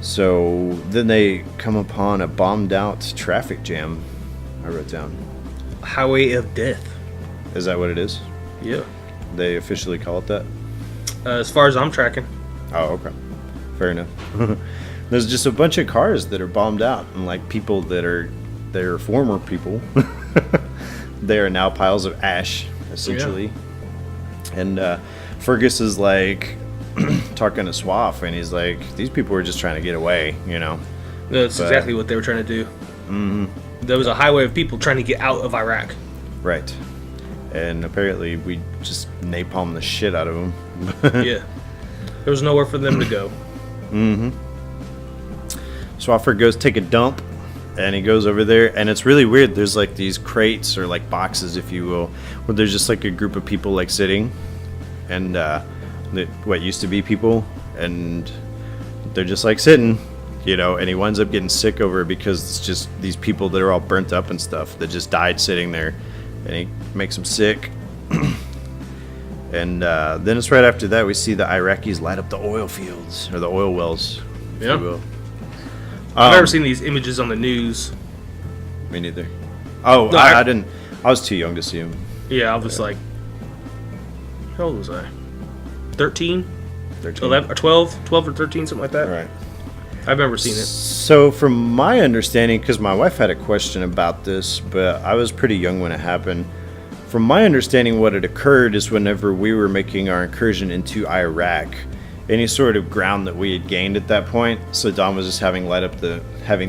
So then they come upon a bombed out traffic jam. I wrote down. Highway of Death. Is that what it is? Yeah. They officially call it that? As far as I'm tracking. Oh, okay. Fair enough. There's just a bunch of cars that are bombed out, and like people they're former people. They are now piles of ash, essentially. Yeah. And Fergus is like talking to Swaff, and he's like, "These people were just trying to get away, you know." That's exactly what they were trying to do. Mm-hmm. There was a highway of people trying to get out of Iraq. Right. And apparently we just napalmed the shit out of them. Yeah. There was nowhere for them to go. Mm-hmm. Swaffer goes take a dump, and he goes over there, and it's really weird. There's like these crates, or like boxes, if you will, where there's just like a group of people like sitting, and what used to be people, and they're just like sitting, you know, and he winds up getting sick over it because it's just these people that are all burnt up and stuff that just died sitting there, and he makes him sick. And then it's right after that we see the Iraqis light up the oil fields, or the oil wells, if you will. I've never seen these images on the news. Me neither. Oh, no, I didn't. I was too young to see them. Yeah, I was like, how old was I? 13? 13. 11 or 12 or 13, something like that. Right. I remember seeing it. So, from my understanding, because my wife had a question about this, but I was pretty young when it happened. From my understanding, what had occurred is whenever we were making our incursion into Iraq, any sort of ground that we had gained at that point, Saddam was just having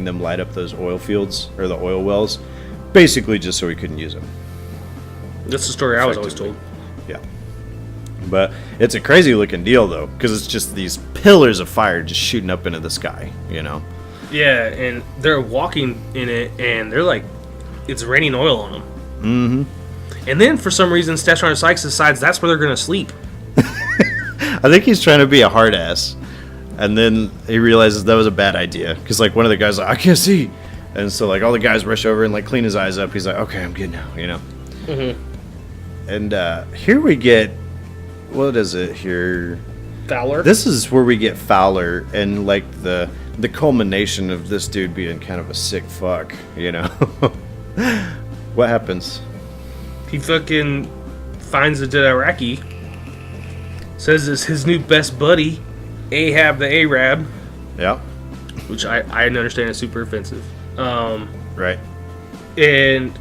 them light up those oil fields or the oil wells, basically just so we couldn't use them. That's the story I was always told. Yeah. But it's a crazy looking deal, though, because it's just these pillars of fire just shooting up into the sky, you know? Yeah, and they're walking in it, and they're like, it's raining oil on them. Mm-hmm. And then, for some reason, Stefan Sykes decides that's where they're going to sleep. I think he's trying to be a hard ass. And then he realizes that was a bad idea. Because, like, one of the guys like, I can't see. And so, like, all the guys rush over and, like, clean his eyes up. He's like, okay, I'm good now, you know? Mm-hmm. And here we get... What is it here? Fowler? This is where we get Fowler and, like, the culmination of this dude being kind of a sick fuck, you know? What happens? He fucking finds a dead Iraqi. Says it's his new best buddy, Ahab the Arab. Yeah. Which I understand is super offensive. Right. And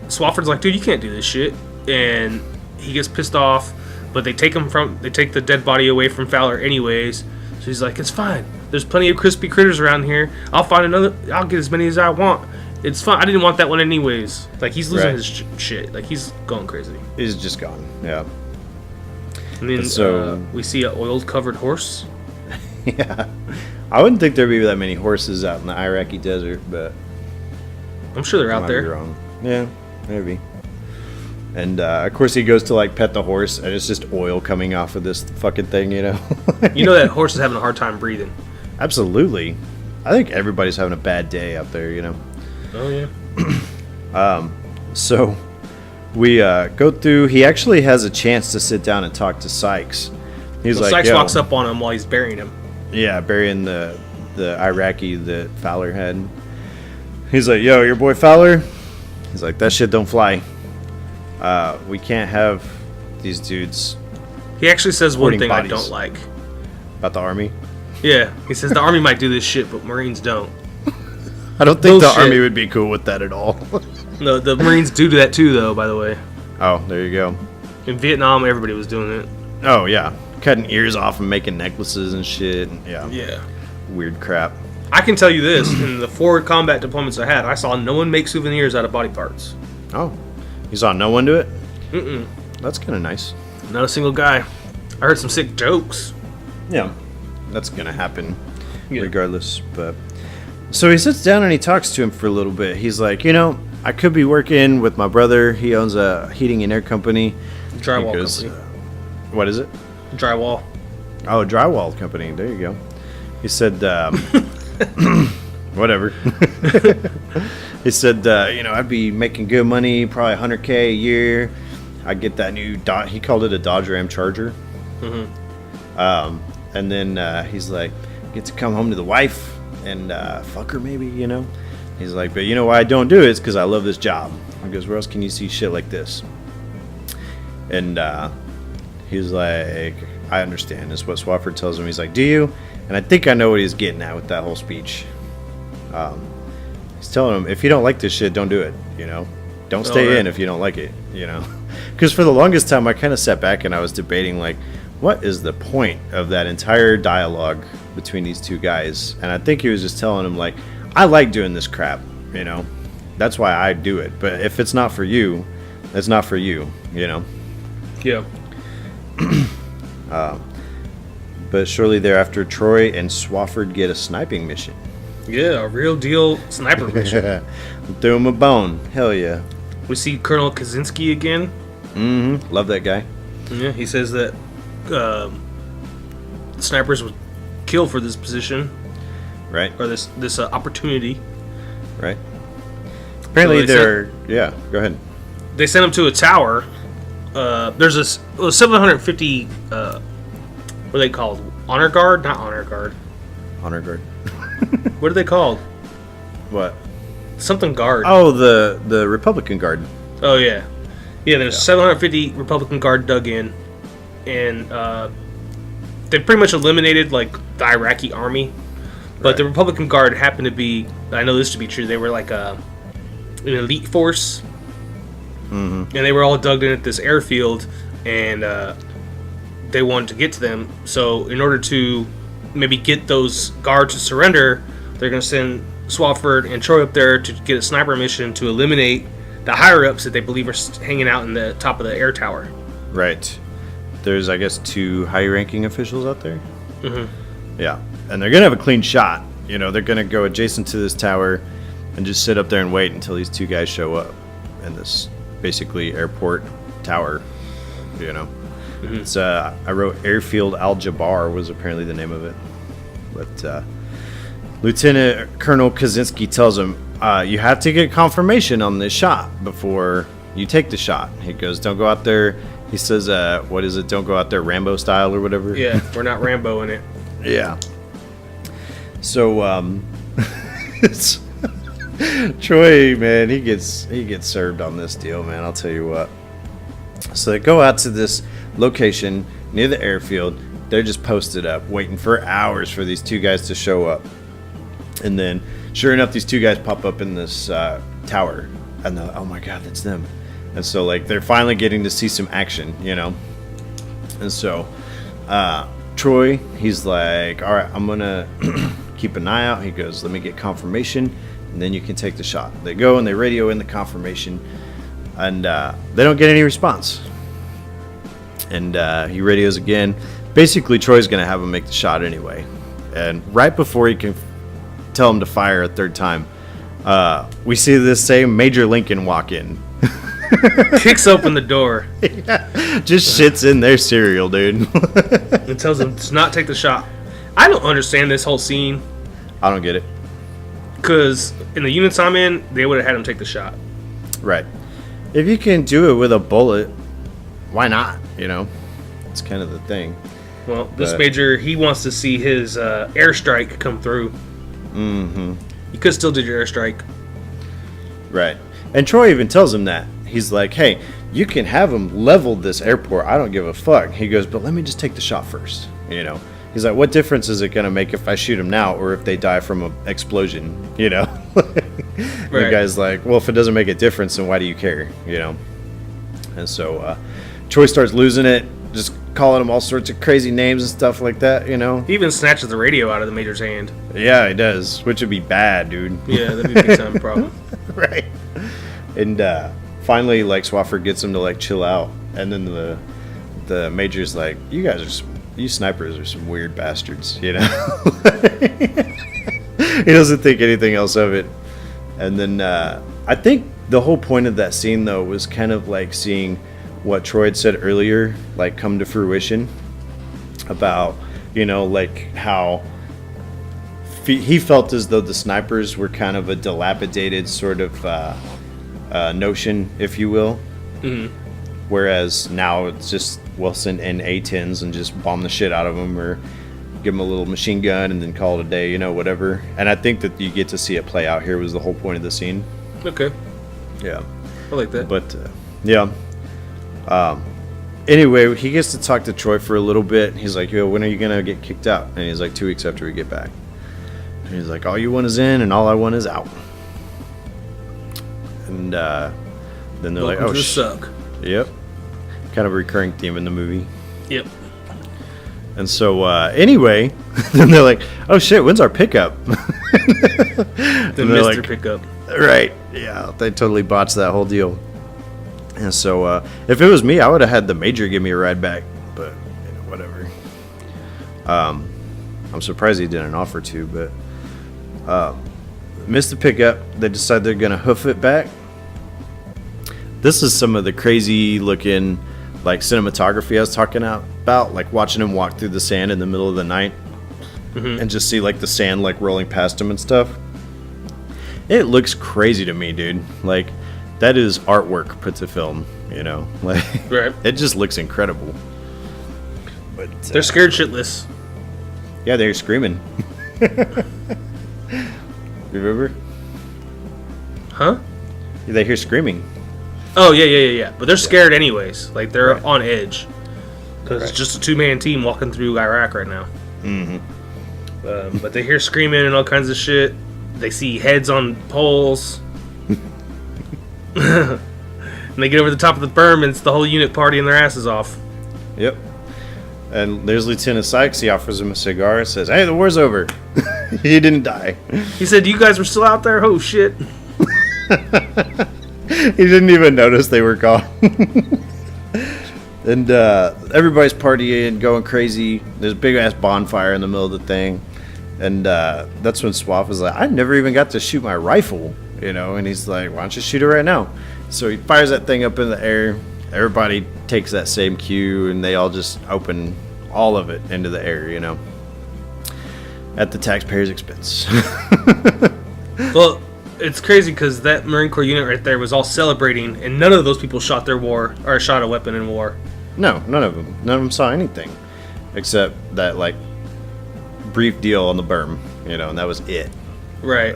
Swafford's like, dude, you can't do this shit. And he gets pissed off, but they take the dead body away from Fowler anyways. So he's like, it's fine. There's plenty of crispy critters around here. I'll get as many as I want. It's fine. I didn't want that one anyways. Like, he's losing his shit. Like, he's going crazy. He's just gone. Yeah. And then so we see an oil-covered horse. Yeah. I wouldn't think there'd be that many horses out in the Iraqi desert, but I'm sure they're out might there. be wrong. Yeah, maybe. And of course he goes to like pet the horse, and it's just oil coming off of this fucking thing, you know. You know that horse is having a hard time breathing. Absolutely. I think everybody's having a bad day out there, you know. Oh yeah. So we go through. He actually has a chance to sit down and talk to Sykes. He's like, Sykes yo, walks up on him while he's burying him. Yeah, burying the Iraqi that Fowler had. He's like, yo, your boy Fowler? He's like, that shit don't fly. We can't have these dudes. He actually says one thing bodies. I don't like. About the army? Yeah, he says the army might do this shit, but Marines don't. I don't think Bullshit. the army would be cool with that at all. No, the Marines do that too, though, by the way. Oh, there you go. In Vietnam, everybody was doing it. Oh, yeah. Cutting ears off and making necklaces and shit. Yeah. Yeah. Weird crap. I can tell you this, in the 4 combat deployments I had, I saw no one make souvenirs out of body parts. Oh. You saw no one do it? Mm-mm. That's kind of nice. Not a single guy. I heard some sick jokes. Yeah. That's going to happen regardless. But so he sits down and he talks to him for a little bit. He's like, you know, I could be working with my brother. He owns a heating and air company. Drywall company. What is it? Drywall. Oh, drywall company. There you go. He said, whatever. He said, you know, I'd be making good money, probably $100K a year. I'd get that new he called it a Dodge Ram Charger. Mm-hmm. And then he's like, get to come home to the wife and fuck her maybe, you know. He's like, but you know why I don't do it? It's because I love this job. He goes, where else can you see shit like this? And he's like, I understand. That's what Swafford tells him. He's like, do you? And I think I know what he's getting at with that whole speech. He's telling him, if you don't like this shit, don't do it, you know. Don't stay in if you don't like it, you know. Because for the longest time, I kind of sat back and I was debating, like, what is the point of that entire dialogue between these two guys? And I think he was just telling him, like, I like doing this crap, you know. That's why I do it. But if it's not for you, it's not for you, you know. Yeah. But shortly thereafter, Troy and Swafford get a sniping mission. Yeah, a real deal sniper mission. Threw him a bone. Hell yeah. We see Colonel Kaczynski again. Mm-hmm. Love that guy. Yeah, he says that snipers would kill for this position. Right. Or this opportunity. Right. Apparently they're... Yeah, go ahead. They sent him to a tower. There's this 750... what are they called? Honor Guard? Not Honor Guard. Honor Guard. What are they called? What? Something Guard. Oh, the Republican Guard. Oh, yeah. Yeah, there's 750 Republican Guard dug in. And they pretty much eliminated like the Iraqi army, but the Republican Guard happened to be. I know this to be true. They were like an elite force, and they were all dug in at this airfield, and they wanted to get to them. So in order to maybe get those guards to surrender, they're going to send Swafford and Troy up there to get a sniper mission to eliminate the higher-ups that they believe are hanging out in the top of the air tower. Right. There's, I guess, 2 high-ranking officials out there. Yeah. And they're going to have a clean shot. You know, they're going to go adjacent to this tower and just sit up there and wait until these 2 guys show up in this, basically, airport tower, you know. It's I wrote Airfield Al-Jabbar was apparently the name of it. But Lieutenant Colonel Kaczynski tells him, you have to get confirmation on this shot before you take the shot. He goes, don't go out there. He says, what is it? Don't go out there Rambo style or whatever. Yeah, we're not Rambo in it. Yeah. So, it's Troy, man, he gets served on this deal, man. I'll tell you what. So they go out to this location near the airfield. They're just posted up, waiting for hours for these 2 guys to show up. And then, sure enough, these 2 guys pop up in this tower. And they're, oh my God, that's them. And so, like, they're finally getting to see some action, you know. And so, Troy, he's like, all right, I'm going to keep an eye out. He goes, let me get confirmation, and then you can take the shot. They go and they radio in the confirmation, and they don't get any response. And he radios again. Basically, Troy's going to have him make the shot anyway. And right before he can tell him to fire a 3rd time, we see this same Major Lincoln walk in. Kicks open the door. Yeah, just shits in their cereal, dude. And tells him to not take the shot. I don't understand this whole scene. I don't get it. Because in the units I'm in, they would have had him take the shot. Right. If you can do it with a bullet, why not? You know, it's kind of the thing. Well, this major, he wants to see his airstrike come through. You could still do your airstrike. Right. And Troy even tells him that. He's like, hey, you can have him level this airport. I don't give a fuck. He goes, but let me just take the shot first. You know, he's like, what difference is it going to make if I shoot him now or if they die from an explosion? You know, The guy's like, well, if it doesn't make a difference, then why do you care? You know, and so Troy starts losing it, just calling him all sorts of crazy names and stuff like that. You know, he even snatches the radio out of the major's hand. Yeah, he does, which would be bad, dude. Yeah, that'd be a big time problem. Right. And finally, like, Swafford gets him to, like, chill out. And then the major's like, you snipers are some weird bastards, you know? He doesn't think anything else of it. And then I think the whole point of that scene, though, was kind of like seeing what Troy had said earlier, like, come to fruition about, you know, like, how he felt as though the snipers were kind of a dilapidated sort of notion, if you will. Whereas now it's just, we'll send in A-10s and just bomb the shit out of them, or give them a little machine gun and then call it a day, you know, whatever. And I think that you get to see it play out here was the whole point of the scene. Okay. Yeah. I like that. But, yeah. Anyway, he gets to talk to Troy for a little bit. He's like, yo, when are you going to get kicked out? And he's like, 2 weeks after we get back. And he's like, all you want is in and all I want is out. And then they're like, oh, suck. Yep. Kind of a recurring theme in the movie. Yep. And so, anyway, then they're like, oh shit, when's our pickup? The Mr. Like, Pickup. Right. Yeah, they totally botched that whole deal. And so, if it was me, I would have had the major give me a ride back. But, you know, whatever. I'm surprised he didn't offer to, but missed the pickup. They decide they're going to hoof it back. This is some of the crazy looking, like, cinematography I was talking about, like watching him walk through the sand in the middle of the night and just see, like, the sand, like, rolling past him and stuff. It looks crazy to me, dude. Like, that is artwork put to film, you know? Like, right. It just looks incredible. But they're scared shitless. Yeah, they're screaming. Remember? Huh? They hear screaming. Oh, yeah. But they're scared anyways. Like, they're on edge. because it's just a 2-man team walking through Iraq right now. But they hear screaming and all kinds of shit. They see heads on poles. And they get over the top of the berm, and it's the whole unit partying their asses off. Yep. And there's Lieutenant Sykes. He offers him a cigar. Says, "Hey, the war's over." He didn't die. He said, "You guys were still out there? Oh shit!" He didn't even notice they were gone. And everybody's partying, going crazy. There's a big ass bonfire in the middle of the thing. And that's when Swaff is like, "I never even got to shoot my rifle," you know. And he's like, "Why don't you shoot it right now?" So he fires that thing up in the air. Everybody takes that same cue, and they all just open all of it into the air, you know, at the taxpayer's expense. Well, it's crazy because that Marine Corps unit right there was all celebrating, and none of those people shot their war or shot a weapon in war. No, none of them. None of them saw anything, except that like brief deal on the berm, you know, and that was it. Right.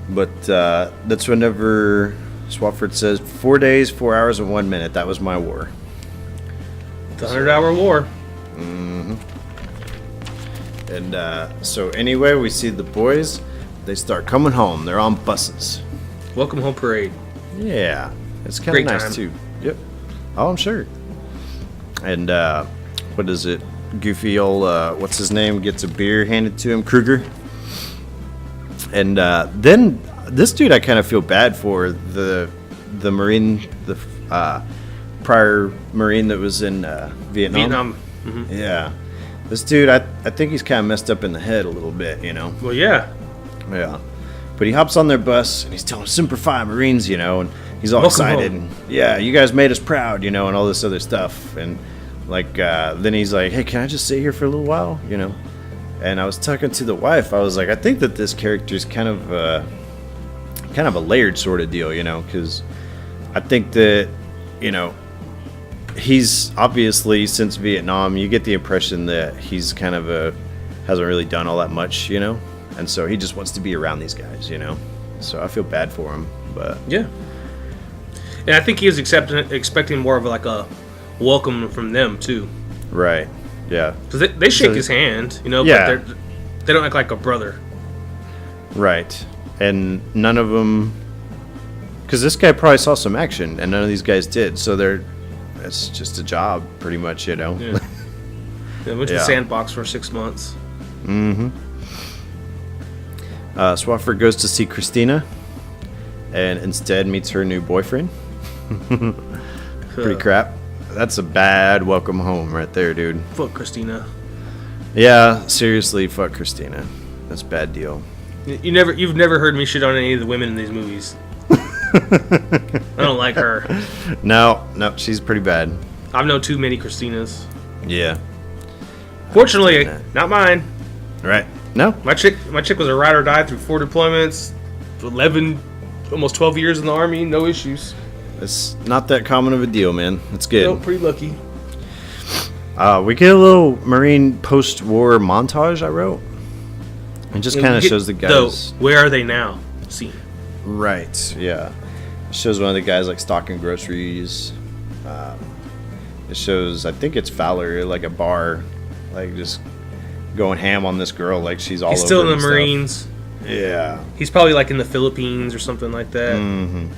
But that's whenever Swafford says, 4 days, 4 hours, and 1 minute. That was my war. The 100-hour war. And so anyway, we see the boys. They start coming home. They're on buses. Welcome home parade. Yeah, it's kind Great of nice time. too. Yep. Oh, I'm sure. And what is it? Goofy old what's his name gets a beer handed to him, Kruger. And then this dude, I kind of feel bad for the Marine, the prior Marine that was in Vietnam. Mm-hmm. Yeah, this dude, I think he's kind of messed up in the head a little bit, you know. Well, yeah. Yeah, but he hops on their bus and he's telling Semper Fi Marines, you know, and he's all Welcome excited. home. And, yeah, you guys made us proud, you know, and all this other stuff. And like then he's like, "Hey, can I just sit here for a little while?" You know. And I was talking to the wife. I was like, I think that this character is kind of a layered sort of deal, you know, because I think that, you know, he's obviously, since Vietnam, you get the impression that he's kind of hasn't really done all that much, you know, and so he just wants to be around these guys, you know. So I feel bad for him, but Yeah. And I think he was expecting more of like a welcome from them too. right, yeah, Because they shake So- his hand, you know, Yeah. but they don't act like a brother. right, and none of them, because this guy probably saw some action, and none of these guys did, so it's just a job, pretty much, you know. Yeah. They went to Yeah. the sandbox for 6 months. Swafford goes to see Christina, and instead meets her new boyfriend. Pretty crap. That's a bad welcome home right there, dude. Fuck Christina. Yeah, seriously, fuck Christina. That's a bad deal. You've never heard me shit on any of the women in these movies. I don't like her. No, she's pretty bad. I've known too many Christinas. Yeah. Fortunately, not mine. Right. No? My chick was a ride or die through 4 deployments, 11, almost 12 years in the Army, no issues. It's not that common of a deal, man. It's good. Felt pretty lucky. We get a little Marine post-war montage I wrote. It just kind of shows the guys. Where are they now? Scene. Right, yeah. It shows one of the guys like stocking groceries. It shows, I think it's Fowler, like a bar, like just going ham on this girl, like she's all He's over still in the and stuff. Marines. Yeah. He's probably like in the Philippines or something like that. Mm-hmm.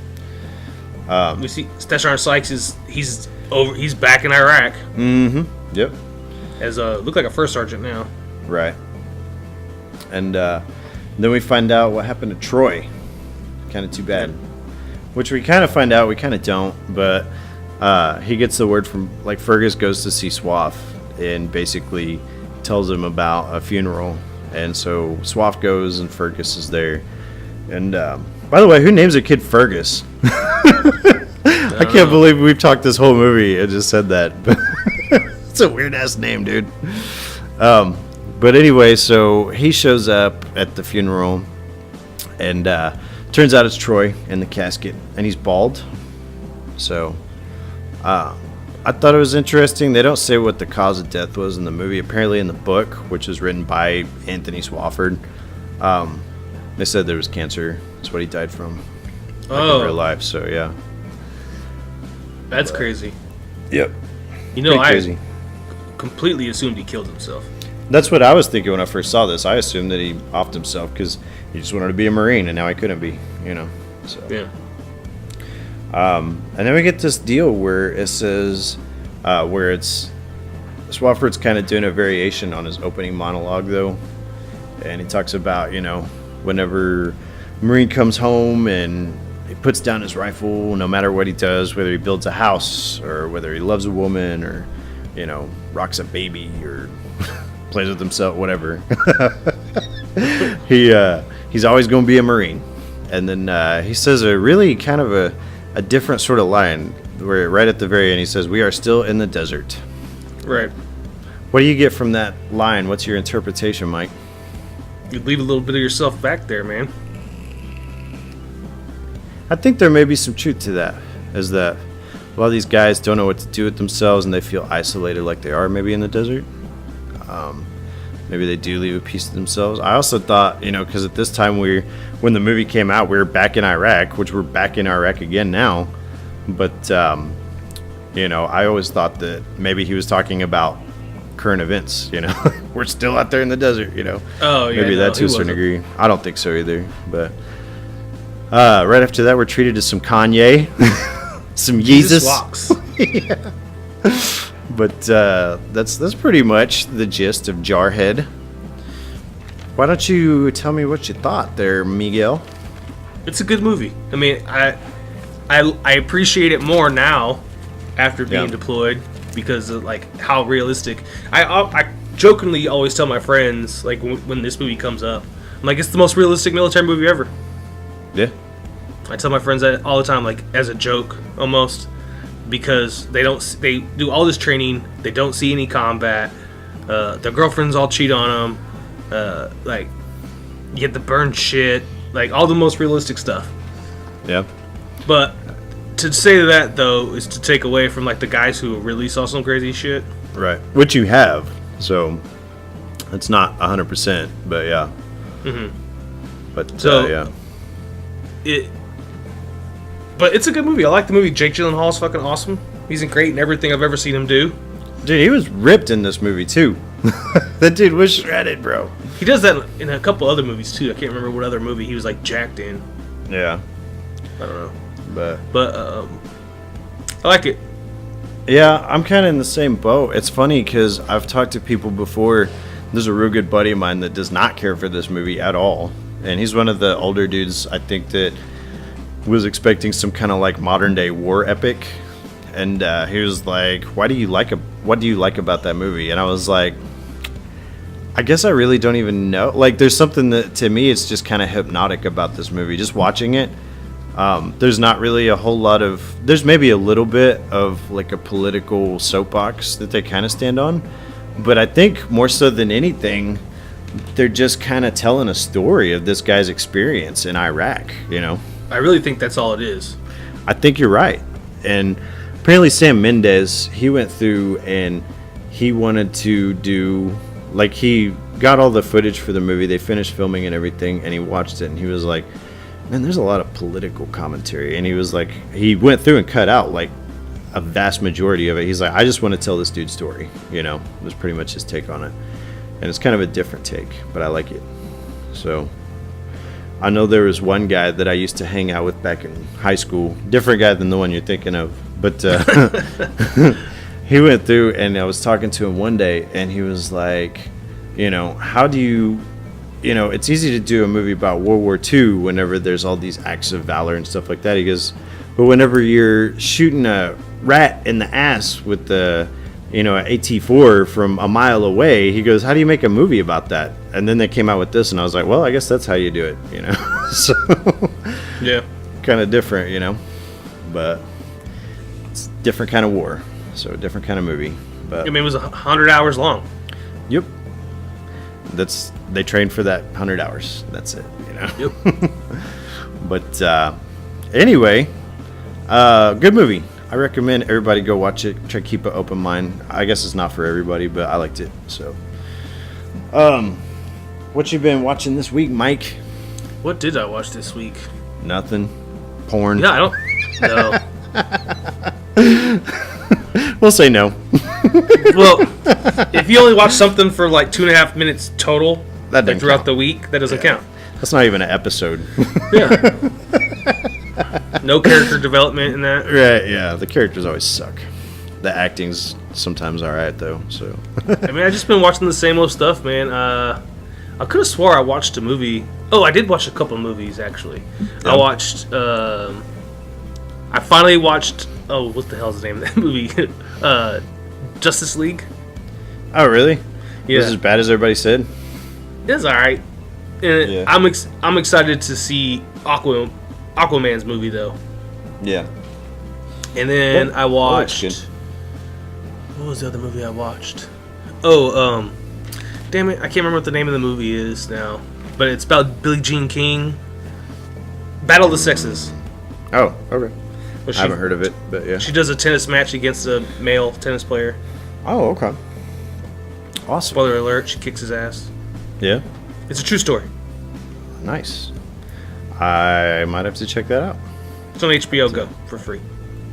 We see Stashar Sykes he's back in Iraq Mm-hmm. Yep. as look like a first sergeant now. Right. And then we find out what happened to Troy. Kind of too bad. Which we kind of find out, we kind of don't, but he gets the word from, like, Fergus goes to see Swaff and basically tells him about a funeral. And so Swaff goes and Fergus is there. And by the way, who names a kid Fergus? I can't believe we've talked this whole movie and just said that. It's a weird ass name, dude. But anyway, so he shows up at the funeral, and turns out it's Troy in the casket, and he's bald. So I thought it was interesting. They don't say what the cause of death was in the movie. Apparently in the book, which was written by Anthony Swafford, they said there was cancer. That's what he died from. Like in real life, so yeah. That's crazy. Yep. You know, Pretty crazy. I completely assumed he killed himself. That's what I was thinking when I first saw this. I assumed that he offed himself because he just wanted to be a Marine, and now he couldn't be, you know. So. Yeah. And then we get this deal where it says, where it's Swafford's kind of doing a variation on his opening monologue, though, and he talks about, you know, whenever Marine comes home and he puts down his rifle, no matter what he does, whether he builds a house or whether he loves a woman or, you know, rocks a baby or plays with himself, whatever. He's always going to be a Marine. And then he says a really kind of a different sort of line where right at the very end he says, "We are still in the desert." Right. What do you get from that line? What's your interpretation, Mike? You leave a little bit of yourself back there, man. I think there may be some truth to that, is that a lot of these guys don't know what to do with themselves and they feel isolated like they are maybe in the desert. Maybe they do leave a piece of themselves. I also thought, you know, because at this time when the movie came out, we were back in Iraq, which we're back in Iraq again now. But, you know, I always thought that maybe he was talking about current events, you know. We're still out there in the desert, you know. Oh, yeah. Maybe that to a certain degree. I don't think so either. But right after that, we're treated to some Kanye, some Yeezus. Walks. Yeah. But that's pretty much the gist of Jarhead. Why don't you tell me what you thought there, Miguel? It's a good movie. I mean, I appreciate it more now after being deployed because of like how realistic. I jokingly always tell my friends like when this movie comes up, I'm like, it's the most realistic military movie ever. Yeah. I tell my friends that all the time, like as a joke almost, because they do all this training, they don't see any combat. Their girlfriends all cheat on them. Like you get the burned shit, like all the most realistic stuff. Yeah. But to say that though is to take away from like the guys who really saw some crazy shit. Right. Which you have. So it's not 100%, but yeah. Mm-hmm. But so yeah. But it's a good movie. I like the movie. Jake Gyllenhaal's fucking awesome. He's great in everything I've ever seen him do. Dude, he was ripped in this movie too. That dude was shredded, bro. He does that in a couple other movies too. I can't remember what other movie he was like jacked in. Yeah. I don't know. But I like it. Yeah, I'm kind of in the same boat. It's funny because I've talked to people before. There's a real good buddy of mine that does not care for this movie at all. And he's one of the older dudes, I think, that was expecting some kind of like modern day war epic. And he was like, what do you like about that movie? And I was like, I guess I really don't even know. Like, there's something that, to me, it's just kind of hypnotic about this movie. Just watching it, there's not really a whole lot of... There's maybe a little bit of, like, a political soapbox that they kind of stand on. But I think, more so than anything, they're just kind of telling a story of this guy's experience in Iraq, you know? I really think that's all it is. I think you're right. And apparently Sam Mendes, he went through and he wanted to do... Like, he got all the footage for the movie, they finished filming and everything, and he watched it, and he was like, man, there's a lot of political commentary. And he was like, he went through and cut out, like, a vast majority of it. He's like, I just want to tell this dude's story, you know? It was pretty much his take on it. And it's kind of a different take, but I like it. So, I know there was one guy that I used to hang out with back in high school. Different guy than the one you're thinking of. But, he went through, and I was talking to him one day, and he was like, you know, how do you know, it's easy to do a movie about World War II whenever there's all these acts of valor and stuff like that. He goes, but whenever you're shooting a rat in the ass with the, you know, an AT-4 from a mile away, he goes, how do you make a movie about that? And then they came out with this, and I was like, well, I guess that's how you do it, you know? So, yeah. Kind of different, you know? But it's a different kind of war. So a different kind of movie. But I mean, it was 100 hours long. Yep. They trained for that 100 hours. That's it, you know. Yep. But anyway, good movie. I recommend everybody go watch it. Try to keep an open mind. I guess it's not for everybody, but I liked it. So, what you been watching this week, Mike? What did I watch this week? Nothing. Porn. No, I don't. No. We'll say no. Well, if you only watch something for like 2.5 minutes total, That like doesn't throughout count. the week, that doesn't count. That's not even an episode. Yeah. No character development in that. Right, yeah. The characters always suck. The acting's sometimes alright, though, so. I mean, I just been watching the same old stuff, man. I could have swore I watched a movie. Oh, I did watch a couple of movies, actually. Yeah. I watched, I finally watched, oh, what the hell's the name of that movie? Justice League. Oh, really? Yeah. Was it as bad as everybody said? It's alright. And Yeah. I'm excited to see Aquaman's movie, though. Yeah. And then I watched... good. What was the other movie I watched? Oh, damn it, I can't remember what the name of the movie is now. But it's about Billie Jean King. Battle of the Sexes. Oh, okay. Where I haven't heard of it, but yeah. She does a tennis match against a male tennis player. Oh, okay. Awesome. Spoiler alert, she kicks his ass. Yeah. It's a true story. Nice. I might have to check that out. It's on HBO Go for free.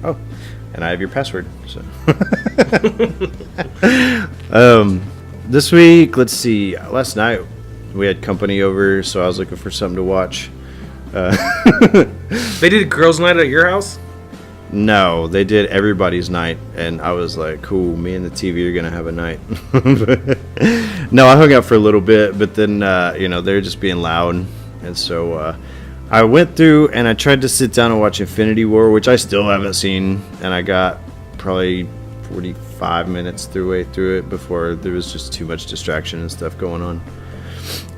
Oh, and I have your password. So. This week, let's see. Last night we had company over, so I was looking for something to watch. They did girls' night at your house? No, they did everybody's night, and I was like, cool, me and the TV are going to have a night. No, I hung out for a little bit, but then, they were just being loud, and so I went through and I tried to sit down and watch Infinity War, which I still haven't seen, and I got probably 45 minutes through it before there was just too much distraction and stuff going on.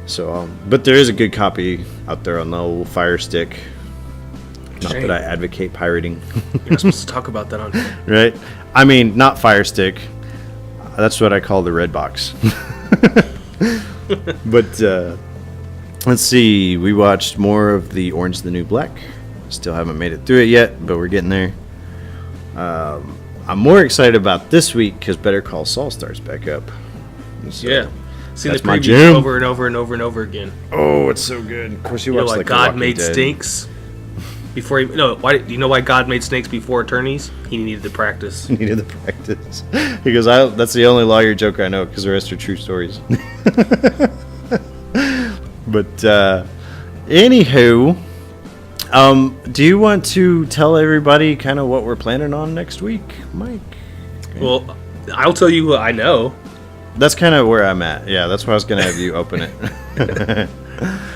So, but there is a good copy out there on the old Fire Stick. Not Shame. that I advocate pirating. You're not supposed to talk about that on here. Right? I mean, not Fire Stick. That's what I call the red box. But let's see. We watched more of the Orange is the New Black. Still haven't made it through it yet, but we're getting there. I'm more excited about this week because Better Call Saul starts back up. So, Yeah. Seen the that's my previews jam. over and over and over and over again. Oh, it's so good. Of course, you You know watch why like God Walking made Dead. snakes before he... No, why? Do you know why God made snakes before attorneys? He needed to practice. Needed the practice. He goes, that's the only lawyer joke I know because the rest are true stories. But anywho, do you want to tell everybody kind of what we're planning on next week, Mike? Well, I'll tell you what I know. That's kind of where I'm at. Yeah, that's why I was going to have you open it.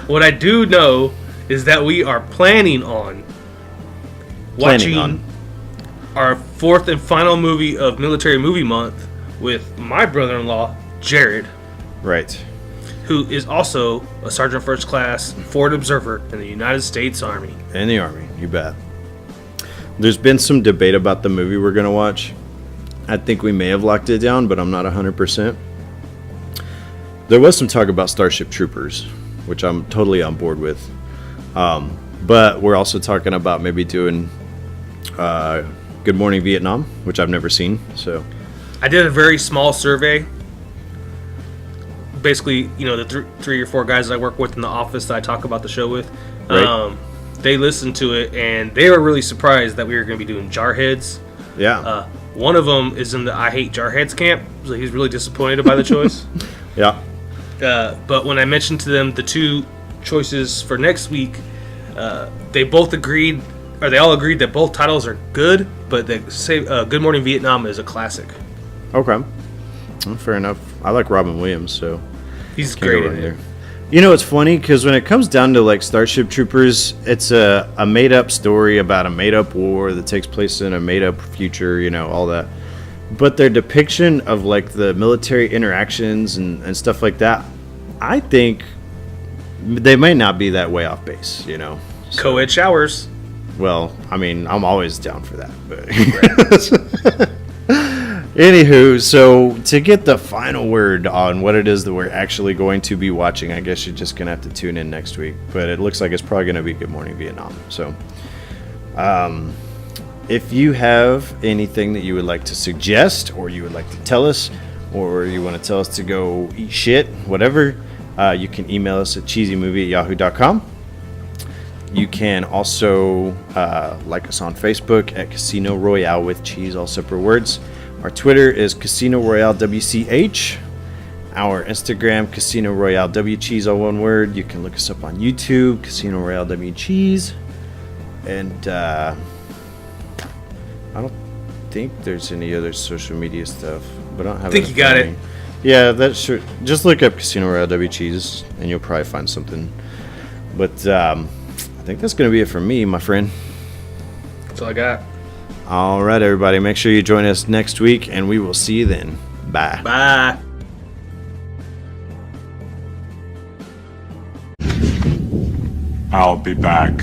What I do know is that we are planning on watching our fourth and final movie of Military Movie Month with my brother-in-law, Jarhead, Right. who is also a Sergeant First Class Forward Observer in the United States Army. In the Army, you bet. There's been some debate about the movie we're going to watch. I think we may have locked it down, but I'm not 100%. There was some talk about Starship Troopers, which I'm totally on board with. But we're also talking about maybe doing Good Morning Vietnam, which I've never seen. So I did a very small survey. Basically, the three or four guys that I work with in the office that I talk about the show with, Right. They listened to it and they were really surprised that we were going to be doing Jarheads. yeah, One of them is in the I Hate Jarheads camp, so he's really disappointed by the choice. yeah, But when I mentioned to them the two choices for next week, they all agreed that both titles are good, but they say Good Morning Vietnam is a classic. okay, well, fair enough. I like Robin Williams, so He's can't go great wrong in there. it. You know, it's funny because when it comes down to like Starship Troopers, it's a made-up story about a made-up war that takes place in a made-up future, all that. But their depiction of like the military interactions and stuff like that, I think they may not be that way off base, So, Co-ed showers. well, I mean, I'm always down for that. But anywho, so to get the final word on what it is that we're actually going to be watching, I guess you're just going to have to tune in next week. But it looks like it's probably going to be Good Morning Vietnam. So if you have anything that you would like to suggest or you would like to tell us or you want to tell us to go eat shit, whatever, you can email us at cheesymovie@yahoo.com. You can also like us on Facebook at Casino Royale with Cheese, all separate words. Our Twitter is Casino Royale WCH. Our Instagram, Casino Royale W Cheese, all one word. You can look us up on YouTube, Casino Royale W Cheese. And I don't think there's any other social media stuff, but I don't have. I think you got it. Yeah, that's sure. Just look up Casino Royale W Cheese, and you'll probably find something. But I think that's gonna be it for me, my friend. That's all I got. All right, everybody. Make sure you join us next week, and we will see you then. Bye. Bye. I'll be back.